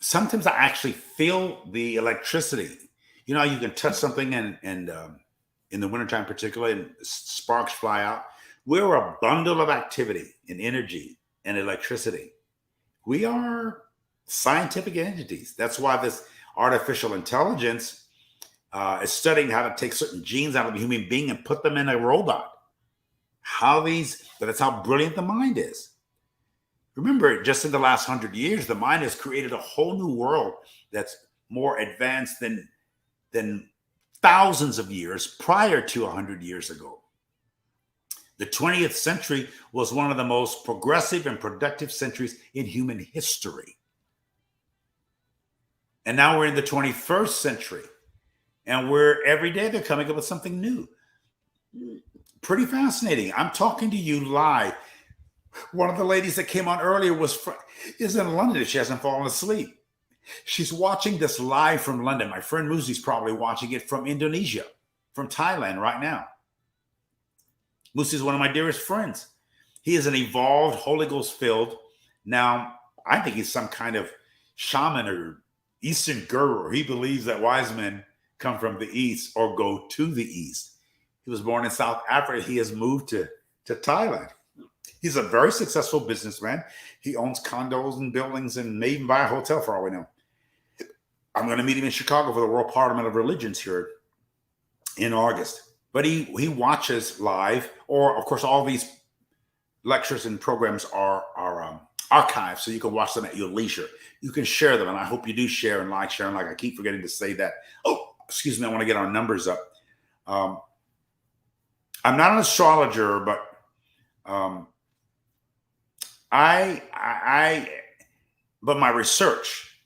Sometimes I actually feel the electricity. You can touch something and in the wintertime particularly, and sparks fly out. We're a bundle of activity and energy and electricity. We are scientific entities. That's why this artificial intelligence is studying how to take certain genes out of a human being and put them in a robot. That's how brilliant the mind is. Remember, just in the last 100 years, the mind has created a whole new world that's more advanced than thousands of years prior to 100 years ago. The 20th century was one of the most progressive and productive centuries in human history. And now we're in the 21st century. And every day they're coming up with something new. Pretty fascinating. I'm talking to you live. One of the ladies that came on earlier is in London. She hasn't fallen asleep. She's watching this live from London. My friend Muzi's probably watching it from Indonesia, from Thailand right now. Musi is one of my dearest friends. He is an evolved, Holy Ghost filled. Now, I think he's some kind of shaman or Eastern guru. He believes that wise men come from the East or go to the East. He was born in South Africa. He has moved to Thailand. He's a very successful businessman. He owns condos and buildings and may even buy a hotel for all we know. I'm going to meet him in Chicago for the World Parliament of Religions here in August. But he watches live, or of course, all these lectures and programs are archived, so you can watch them at your leisure. You can share them, and I hope you do share and like. I keep forgetting to say that. Oh, excuse me, I want to get our numbers up. I'm not an astrologer, but but my research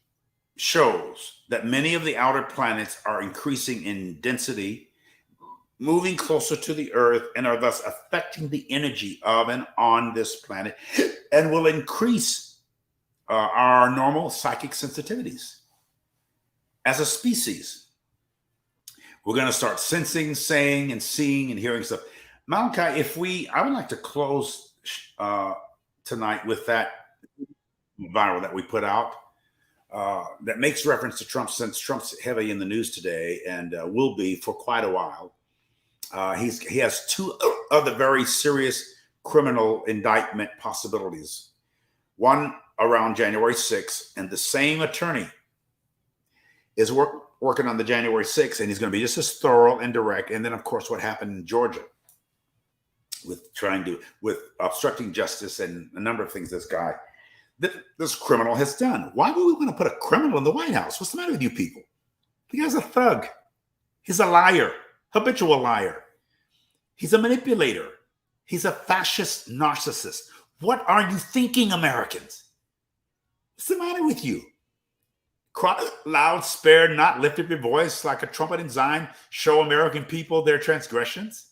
shows that many of the outer planets are increasing in density, moving closer to the Earth, and are thus affecting the energy of and on this planet, and will increase our normal psychic sensitivities as a species. We're going to start sensing, saying, and seeing and hearing stuff. Malachi, I would like to close tonight with that viral that we put out that makes reference to Trump, since Trump's heavy in the news today and will be for quite a while. He has 2 other very serious criminal indictment possibilities. One around January 6th, and the same attorney is working on the January 6th, and he's going to be just as thorough and direct. And then, of course, what happened in Georgia with obstructing justice and a number of things this criminal has done. Why would we want to put a criminal in the White House? What's the matter with you people? The guy's a thug. He's a liar, habitual liar. He's a manipulator. He's a fascist narcissist. What are you thinking, Americans? What's the matter with you? Cry loud, spare not, lift up your voice like a trumpet in Zion. Show American people their transgressions,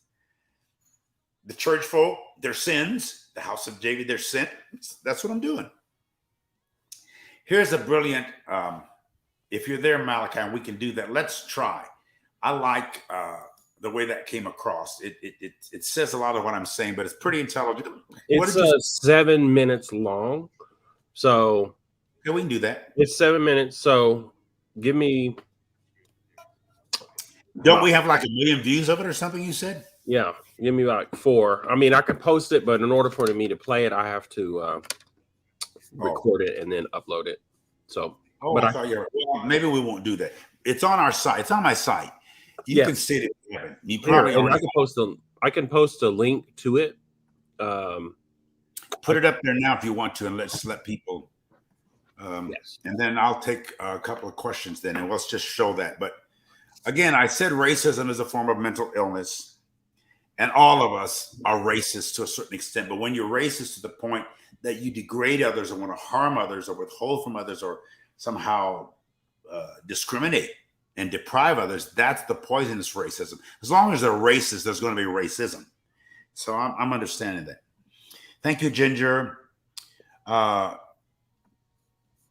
the church folk, their sins. the house of David, they're sent. That's what I'm doing. Here's a brilliant, if you're there, Malachi, and we can do that. Let's try. I like the way that came across. It says a lot of what I'm saying, but it's pretty intelligent. It's 7 minutes long. So yeah, we can do that. It's 7 minutes. So give me. Don't we have like 1 million views of it or something? You said. Yeah, give me like 4. I mean, I could post it, but in order for me to play it, I have to record it and then upload it. So, but well, maybe we won't do that. It's on our site. It's on my site. You can see it. You probably I can post a link to it. Put it up there now if you want to, and let's let people. Yes. And then I'll take a couple of questions then, and let's just show that. But again, I said racism is a form of mental illness, and all of us are racist to a certain extent. But when you're racist to the point that you degrade others or want to harm others or withhold from others or somehow discriminate and deprive others, that's the poisonous racism. As long as they're racist, there's going to be racism. So I'm understanding that. Thank you, Ginger.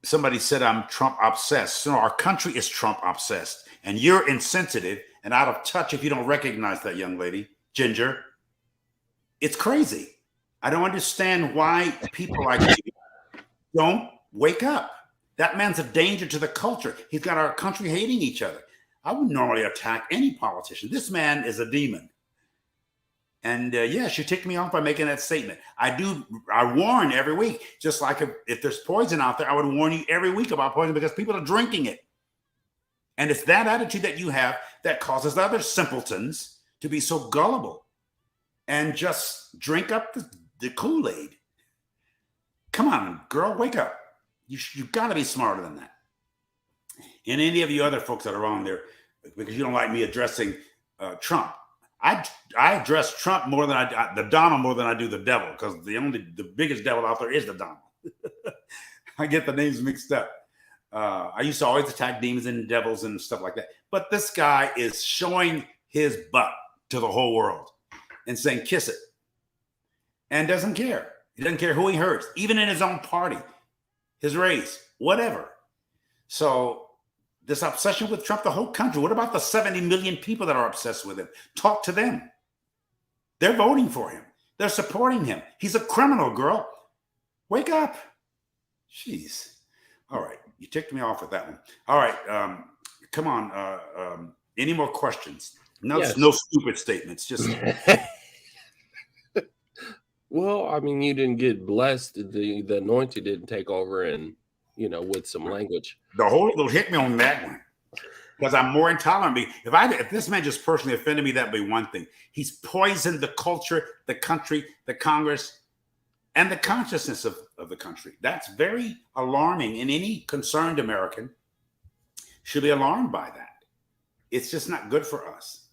Somebody said I'm Trump obsessed. No, our country is Trump obsessed. And you're insensitive and out of touch if you don't recognize that, young lady. Ginger. It's crazy. I don't understand why people like you don't wake up. That man's a danger to the culture. He's got our country hating each other. I wouldn't normally attack any politician. This man is a demon. And yes, you ticked me off by making that statement. I warn every week, just like if there's poison out there, I would warn you every week about poison because people are drinking it. And it's that attitude that you have that causes other simpletons to be so gullible and just drink up the Kool-Aid. Come on, girl, wake up. You've got to be smarter than that. And any of you other folks that are on there, because you don't like me addressing Trump, I address Trump more than the Donald more than I do the devil, because the biggest devil out there is the Donald. I get the names mixed up. I used to always attack demons and devils and stuff like that. But this guy is showing his butt to the whole world and saying, kiss it. And doesn't care. He doesn't care who he hurts, even in his own party, his race, whatever. So this obsession with Trump, the whole country, what about the 70 million people that are obsessed with him? Talk to them. They're voting for him. They're supporting him. He's a criminal, girl. Wake up. Jeez. All right. You ticked me off with that one. All right. Come on. Any more questions? No, yes. No stupid statements. Just. Well, I mean, you didn't get blessed. The anointed didn't take over and, with some language. The Holy Ghost hit me on that one because I'm more intolerant. If this man just personally offended me, that'd be one thing. He's poisoned the culture, the country, the Congress, and the consciousness of the country. That's very alarming, and any concerned American should be alarmed by that. It's just not good for us.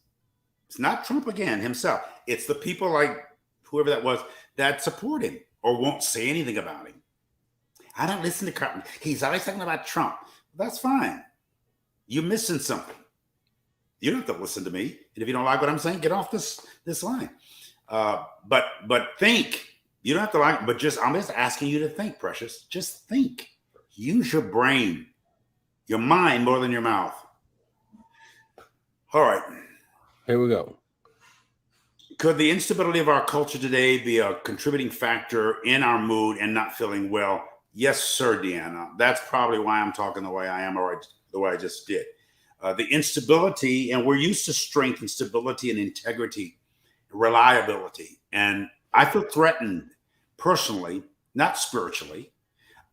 It's not Trump again himself. It's the people like whoever that was that support him or won't say anything about him. I don't listen to Trump. He's always talking about Trump. That's fine. You're missing something. You don't have to listen to me. And if you don't like what I'm saying, get off this line. But think. You don't have to like, but I'm just asking you to think, precious. Just think. Use your brain, your mind more than your mouth. All right. Here we go. Could the instability of our culture today be a contributing factor in our mood and not feeling well? Yes, sir, Deanna. That's probably why I'm talking the way I am or the way I just did. The instability, and we're used to strength and stability and integrity, reliability. And I feel threatened personally, not spiritually.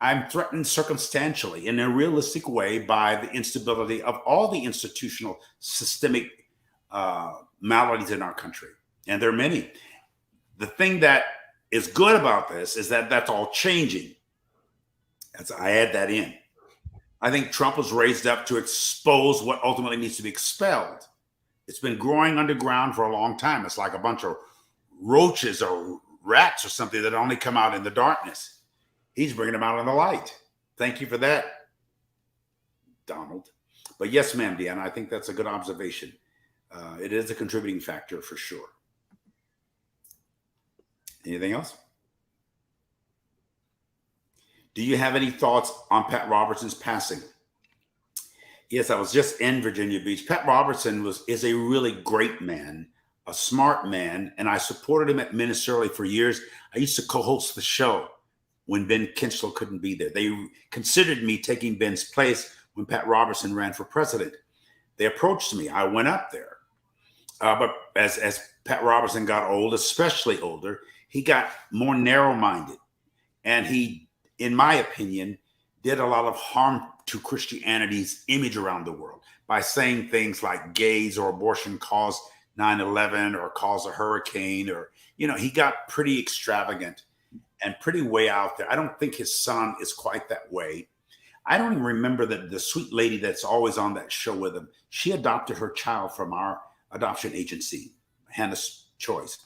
I'm threatened circumstantially in a realistic way by the instability of all the institutional systemic maladies in our country. And there are many. The thing that is good about this is that that's all changing. I add that in. I think Trump was raised up to expose what ultimately needs to be expelled. It's been growing underground for a long time. It's like a bunch of roaches or rats or something that only come out in the darkness. He's bringing them out in the light. Thank you for that, Donald. But yes, ma'am, Deanna, I think that's a good observation. It is a contributing factor for sure. Anything else? Do you have any thoughts on Pat Robertson's passing? Yes, I was just in Virginia Beach. Pat Robertson is a really great man, a smart man, and I supported him at Ministerially for years. I used to co-host the show when Ben Kinchlow couldn't be there. They considered me taking Ben's place when Pat Robertson ran for president. They approached me. I went up there. But as Pat Robertson got old, especially older, he got more narrow-minded. And he, in my opinion, did a lot of harm to Christianity's image around the world by saying things like gays or abortion caused 9/11 or caused a hurricane, or, he got pretty extravagant and pretty way out there. I don't think his son is quite that way. I don't even remember that the sweet lady that's always on that show with him, she adopted her child from our adoption agency, Hannah's Choice,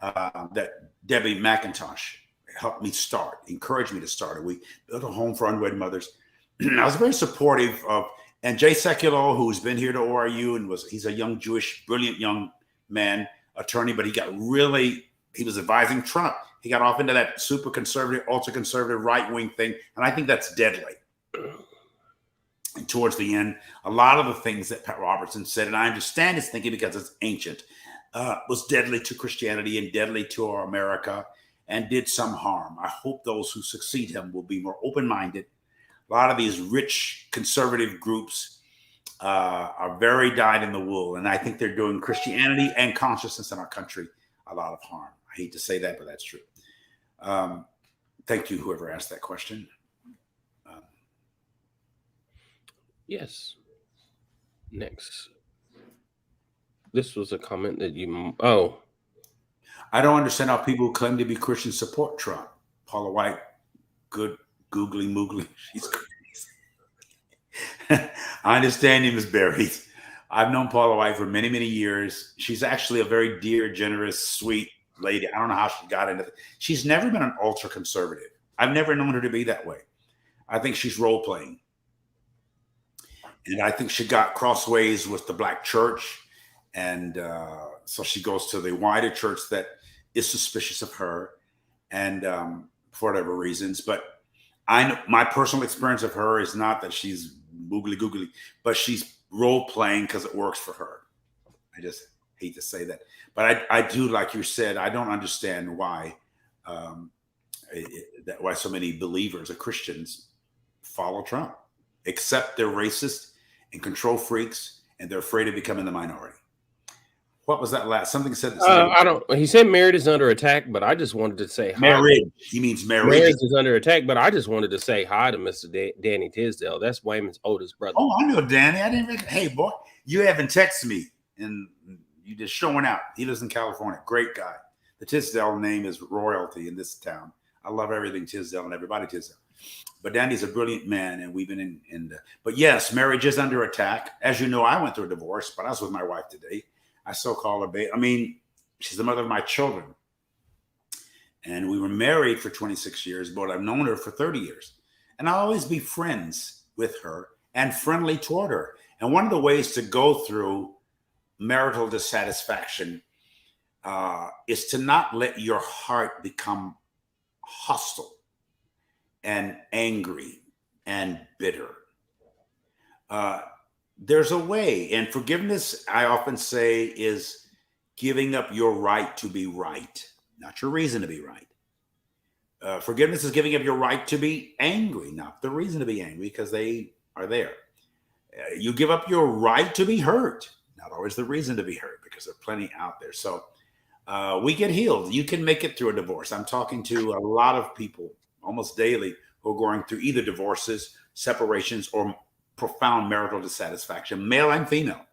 that Debbie McIntosh helped me start, encouraged me to start it. We built a home for unwed mothers. I was very supportive of, and Jay Sekulow, who's been here to ORU and he's a young Jewish, brilliant young man, attorney, but he was advising Trump. He got off into that super conservative, ultra conservative right-wing thing. And I think that's deadly. And towards the end, a lot of the things that Pat Robertson said, and I understand his thinking because it's ancient, was deadly to Christianity and deadly to our America and did some harm. I hope those who succeed him will be more open-minded. A lot of these rich conservative groups are very dyed in the wool, and I think they're doing Christianity and consciousness in our country a lot of harm. I hate to say that, but that's true. Thank you, whoever asked that question. Yes. Next. This was a comment that oh. I don't understand how people who claim to be Christian support Trump. Paula White, good googly moogly. She's crazy. I understand you, Ms. Berry. I've known Paula White for many, many years. She's actually a very dear, generous, sweet lady. I don't know how she got into it. She's never been an ultra conservative. I've never known her to be that way. I think she's role playing. And I think she got crossways with the Black church. And so she goes to the wider church that is suspicious of her, and for whatever reasons. But I know my personal experience of her is not that she's googly googly, but she's role playing because it works for her. I just hate to say that. But I do, like you said, I don't understand why why so many believers or Christians follow Trump, except they're racist and control freaks, and they're afraid of becoming the minority. What was that last? Something said. I don't. He said marriage is under attack, but I just wanted to say marriage. Hi. He means marriage. Marriage is under attack, but I just wanted to say hi to Mr. Danny Tisdale. That's Wayman's oldest brother. Oh, I know Danny. I didn't. Hey, boy, you haven't texted me, and you just showing out. He lives in California. Great guy. The Tisdale name is royalty in this town. I love everything Tisdale and everybody Tisdale. But Danny's a brilliant man, and we've been but yes, marriage is under attack. As you know, I went through a divorce, but I was with my wife today. I still call her babe. I mean, she's the mother of my children. And we were married for 26 years, but I've known her for 30 years. And I'll always be friends with her and friendly toward her. And one of the ways to go through marital dissatisfaction is to not let your heart become hostile and angry and bitter. There's a way, and forgiveness, I often say, is giving up your right to be right, not your reason to be right. Forgiveness is giving up your right to be angry, not the reason to be angry, because they are there. You give up your right to be hurt, not always the reason to be hurt, because there are plenty out there. So we get healed. You can make it through a divorce. I'm talking to a lot of people almost daily who are going through either divorces, separations, or profound marital dissatisfaction, male and female.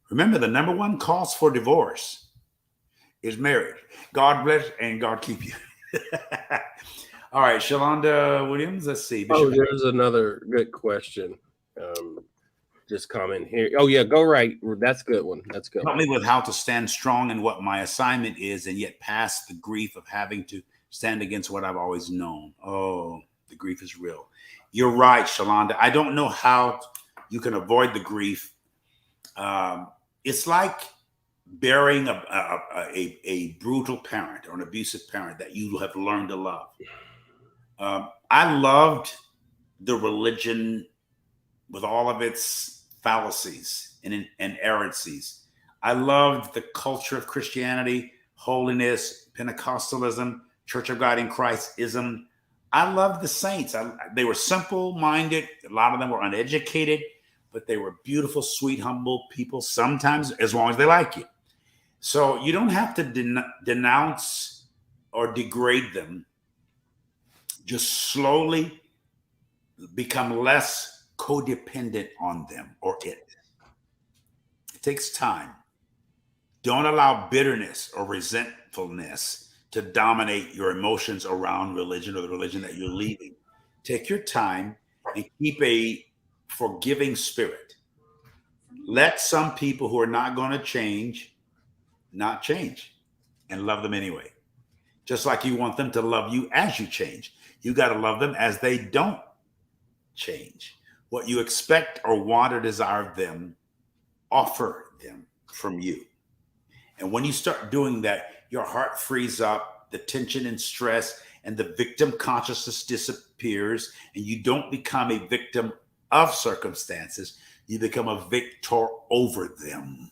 Remember, the number one cause for divorce is marriage. God bless and God keep you. All right, Shalonda Williams, let's see. Bishop. There's another good question. Just comment here. Oh, yeah, go right. That's a good one. That's good. Help me with how to stand strong in what my assignment is and yet pass the grief of having to stand against what I've always known. Oh, the grief is real. You're right, Shalonda. I don't know how you can avoid the grief. It's like burying a brutal parent or an abusive parent that you have learned to love. I loved the religion with all of its fallacies and errancies. I loved the culture of Christianity, holiness, Pentecostalism, Church of God in Christ-ism. I loved the saints. They were simple-minded. A lot of them were uneducated, but they were beautiful, sweet, humble people, sometimes as long as they like you. So you don't have to denounce or degrade them. Just slowly become less codependent on them or it. It takes time. Don't allow bitterness or resentfulness to dominate your emotions around religion or the religion that you're leaving. Take your time and keep a forgiving spirit. Let some people who are not going to change, not change, and love them anyway. Just like you want them to love you as you change. You got to love them as they don't change. What you expect or want or desire of them, offer them from you. And when you start doing that, your heart frees up, the tension and stress and the victim consciousness disappears, and you don't become a victim of circumstances. You become a victor over them.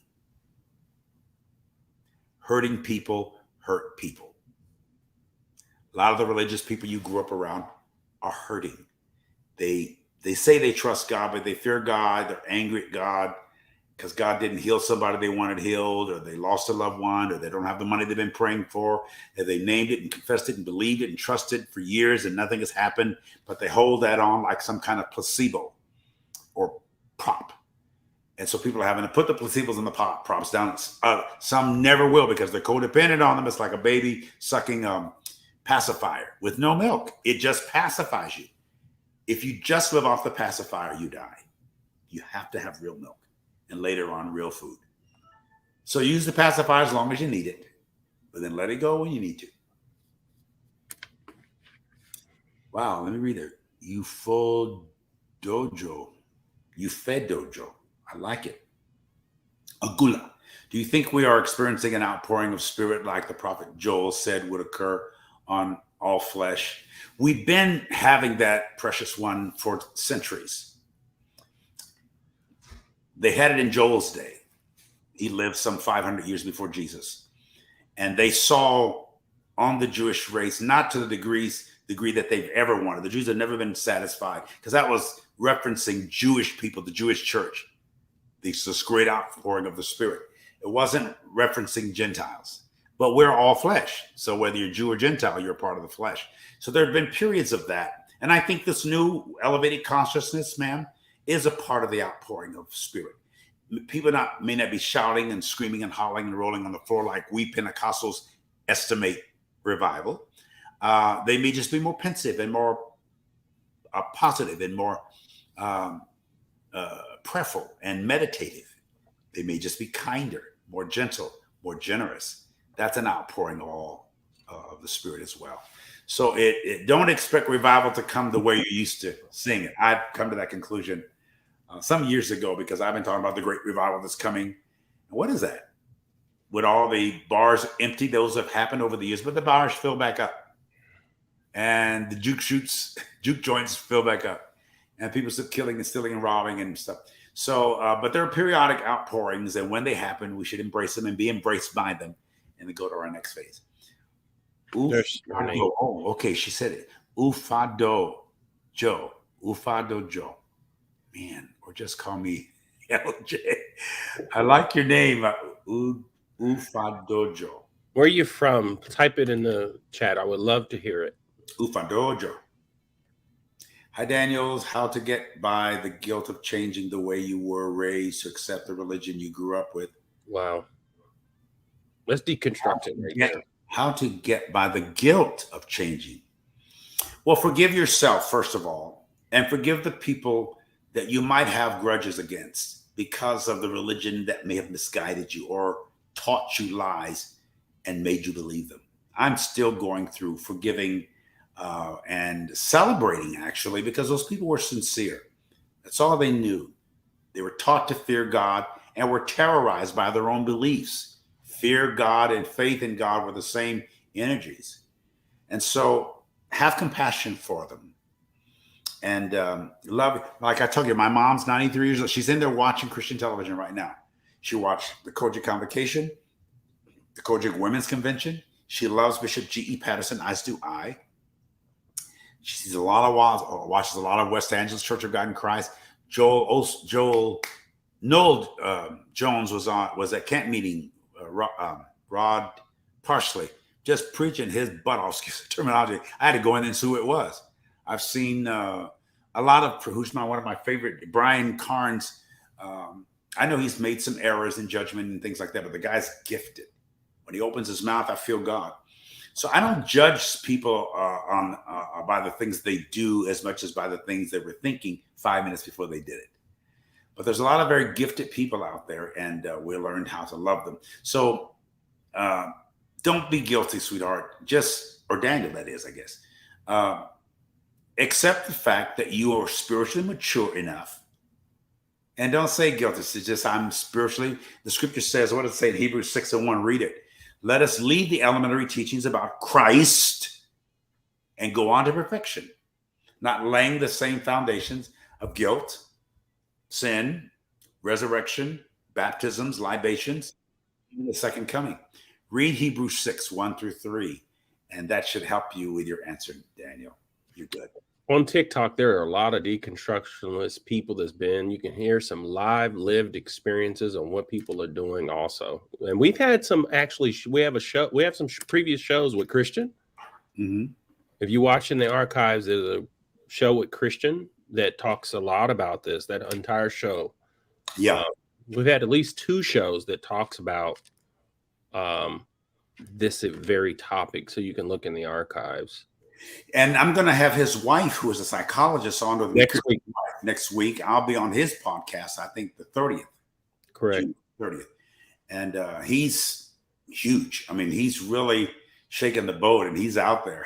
Hurting people hurt people. A lot of the religious people you grew up around are hurting. They say they trust God, but they fear God. They're angry at God because God didn't heal somebody they wanted healed, or they lost a loved one, or they don't have the money they've been praying for, and they named it and confessed it and believed it and trusted for years and nothing has happened, but they hold that on like some kind of placebo or prop. And so people are having to put the placebos and the props down. Some never will because they're codependent on them. It's like a baby sucking pacifier with no milk. It just pacifies you. If you just live off the pacifier, you die. You have to have real milk and later on real food. So use the pacifier as long as you need it, but then let it go when you need to. Wow, let me read it. Ufedojo. I like it. Agula. Do you think we are experiencing an outpouring of spirit like the prophet Joel said would occur on all flesh? We've been having that, precious one, for centuries. They had it in Joel's day. He lived some 500 years before Jesus. And they saw on the Jewish race, not to the degree that they've ever wanted. The Jews have never been satisfied because that was referencing Jewish people, the Jewish church. This great outpouring of the Spirit. It wasn't referencing Gentiles, but we're all flesh. So whether you're Jew or Gentile, you're part of the flesh. So there have been periods of that. And I think this new elevated consciousness, man, is a part of the outpouring of Spirit. People may not be shouting and screaming and hollering and rolling on the floor like we Pentecostals estimate revival. They may just be more pensive and more positive and more prayerful and meditative. They may just be kinder, more gentle, more generous. That's an outpouring of all of the Spirit as well. So don't expect revival to come the way you used to sing it. I've come to that conclusion some years ago because I've been talking about the great revival that's coming. What is that? With all the bars empty, those have happened over the years, but the bars fill back up. And the juke joints fill back up. And people start killing and stealing and robbing and stuff. So, but there are periodic outpourings, and when they happen, we should embrace them and be embraced by them, and then go to our next phase. Oh, okay, she said it. Ufado Joe. Man, or just call me LJ. I like your name, Ufadojo. Where are you from? Type it in the chat. I would love to hear it. Ufadojo. Hi, Daniels. How to get by the guilt of changing the way you were raised to accept the religion you grew up with. Wow. Let's deconstruct it right there. How to get by the guilt of changing. Well, forgive yourself, first of all, and forgive the people that you might have grudges against because of the religion that may have misguided you or taught you lies and made you believe them. I'm still going through forgiving and celebrating, actually, because those people were sincere. That's all they knew. They were taught to fear God and were terrorized by their own beliefs. Fear God and faith in God were the same energies. And so have compassion for them. and love it. Like I told you, my mom's 93 years old. She's in there watching Christian television right now. She watched the Kojic Convocation, the Kojic Women's Convention. She loves Bishop G.E. Patterson, as do I. She sees a lot of watches a lot of West Angeles Church of God in Christ. Noel Jones was at camp meeting. Rod Parsley just preaching his butt off. Excuse the terminology. I had to go in and see who it was. I've seen a lot of who's one of my favorite, Brian Carnes. I know he's made some errors in judgment and things like that, but the guy's gifted. When he opens his mouth, I feel God. So I don't judge people by the things they do as much as by the things they were thinking 5 minutes before they did it. But there's a lot of very gifted people out there, and we learned how to love them. So don't be guilty, sweetheart. Or Daniel, that is, I guess. Accept the fact that you are spiritually mature enough. And don't say guilty. It's just, I'm spiritually, the scripture says, what does it say in Hebrews 6:1? Read it. Let us leave the elementary teachings about Christ and go on to perfection, not laying the same foundations of guilt, sin, resurrection, baptisms, libations, even the second coming. Read Hebrews 6:1-3, and that should help you with your answer, Daniel. You're good. On TikTok, there are a lot of deconstructionist people you can hear some live lived experiences on what people are doing also. And we've had some, actually, we have some previous shows with Christian. Mm-hmm. If you watch in the archives, there's a show with Christian that talks a lot about this, that entire show. Yeah. We've had at least 2 shows that talks about this very topic. So you can look in the archives. And I'm going to have his wife, who is a psychologist, on with next week. Next week, I'll be on his podcast. I think the 30th. Correct. June 30th. And he's huge. I mean, he's really shaking the boat, and he's out there.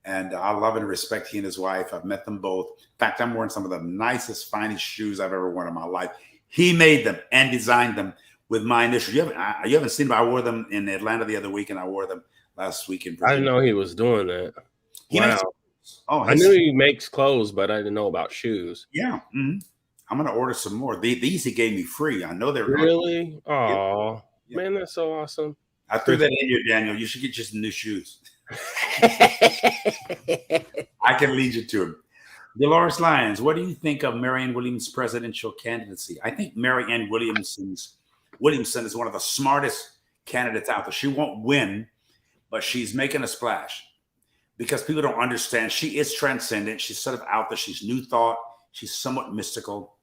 And I love and respect he and his wife. I've met them both. In fact, I'm wearing some of the nicest, finest shoes I've ever worn in my life. He made them and designed them with my initials. You haven't seen them. I wore them in Atlanta the other week, and I wore them last week in Virginia. I didn't know he was doing that. Wow. I knew he makes clothes, but I didn't know about shoes. Yeah. Mm-hmm. I'm going to order some more. These he gave me free. I know they're really. Oh, yeah. Man, that's so awesome. I threw that in you, Daniel. You should get you some new shoes. I can lead you to them. Dolores Lyons, what do you think of Marianne Williamson's presidential candidacy? I think Marianne Williamson is one of the smartest candidates out there. She won't win, but she's making a splash. Because people don't understand, she is transcendent. She's sort of out there. She's new thought. She's somewhat mystical.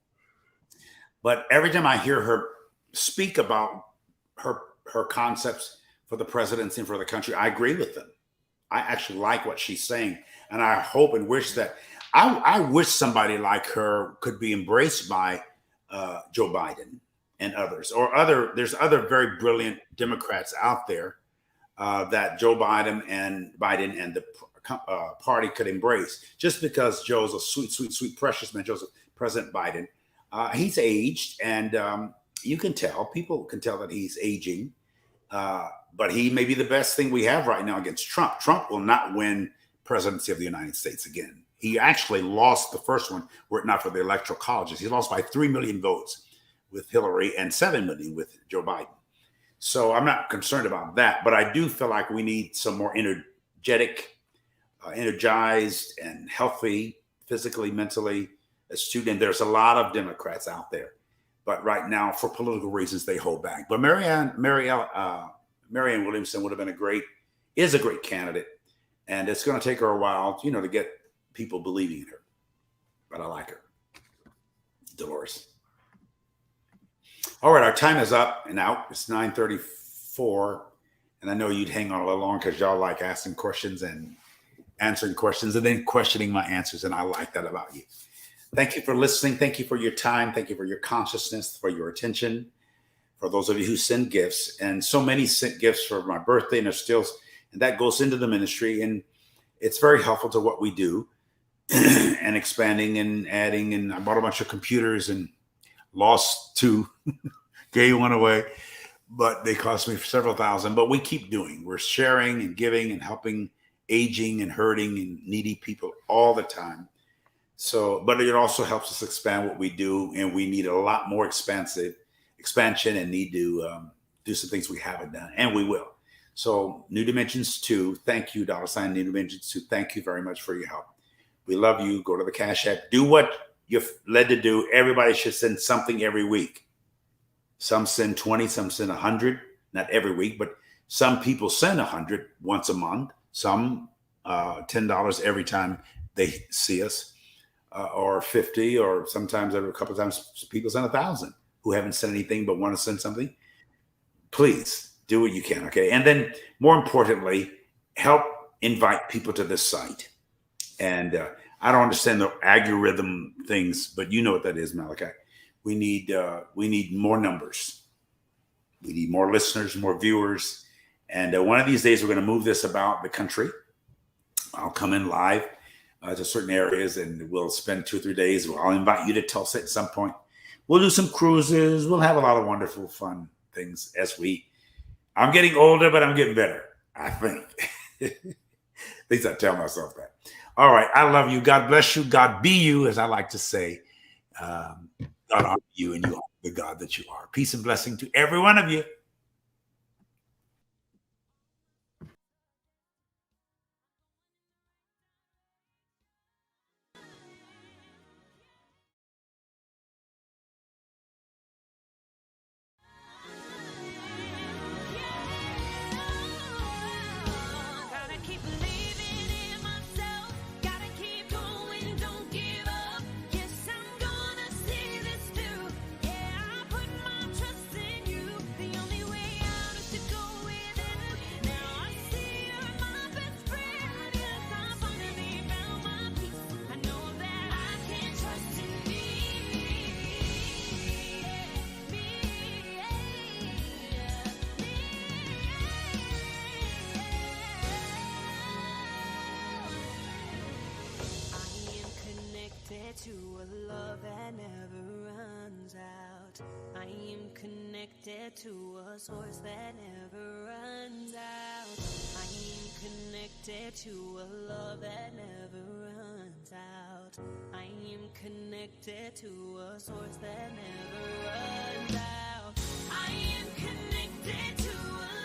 But every time I hear her speak about her concepts for the presidency and for the country, I agree with them. I actually like what she's saying. And I hope and wish that, I wish somebody like her could be embraced by Joe Biden and others, there's other very brilliant Democrats out there that Joe Biden and the party could embrace. Just because Joe's a sweet, sweet, sweet, precious man, President Biden, he's aged, and you can tell, people can tell that he's aging, but he may be the best thing we have right now against Trump. Trump will not win presidency of the United States again. He actually lost the first one, were it not for the electoral colleges. He lost by 3 million votes with Hillary and 7 million with Joe Biden. So I'm not concerned about that, but I do feel like we need some more energetic, energized, and healthy, physically, mentally astute. And there's a lot of Democrats out there, but right now, for political reasons, they hold back. But Marianne Williamson would have been is a great candidate, and it's going to take her a while, to get people believing in her. But I like her, Dolores. All right, our time is up and out. It's 9:34, and I know you'd hang on a little long because y'all like asking questions and answering questions and then questioning my answers, and I like that about you. Thank you for listening. Thank you for your time. Thank you for your consciousness, for your attention. For those of you who send gifts, and so many sent gifts for my birthday, and that goes into the ministry, and it's very helpful to what we do, and expanding and adding. And I bought a bunch of computers and lost 2, gave one away, but they cost me several thousand. But we keep doing. We're sharing and giving and helping aging and hurting and needy people all the time. So, but it also helps us expand what we do, and we need a lot more expansion, and need to do some things we haven't done, and we will. So, New Dimensions 2, thank you, $ New Dimensions 2. Thank you very much for your help. We love you. Go to the Cash App. Do what you're led to do. Everybody should send something every week. Some send 20, some send 100, not every week, but some people send 100 once a month. Some $10 every time they see us, or 50, or sometimes every couple of times people send 1,000 who haven't sent anything but want to send something. Please do what you can, okay? And then more importantly, help invite people to this site. And I don't understand the algorithm things, but you know what that is, Malachi. We need more numbers. We need more listeners, more viewers. And one of these days, we're going to move this about the country. I'll come in live to certain areas, and we'll spend 2 or 3 days. I'll invite you to Tulsa at some point. We'll do some cruises. We'll have a lot of wonderful, fun things I'm getting older, but I'm getting better, I think. At least I tell myself that. All right. I love you. God bless you. God be you, as I like to say. God honor you, and you are the God that you are. Peace and blessing to every one of you. Gotta keep believing in myself. Gotta keep going, don't give up. Yes, I'm gonna see this through. Yeah, I put my trust in you. The only way out is to go within. Now I see you're my best friend. Yes, I finally found my peace. I know that I can trust in me. I am connected to a love that never runs out. I am connected to a source that never runs out. I am connected to a love that never runs out. I am connected to a source that never runs out. I am connected to a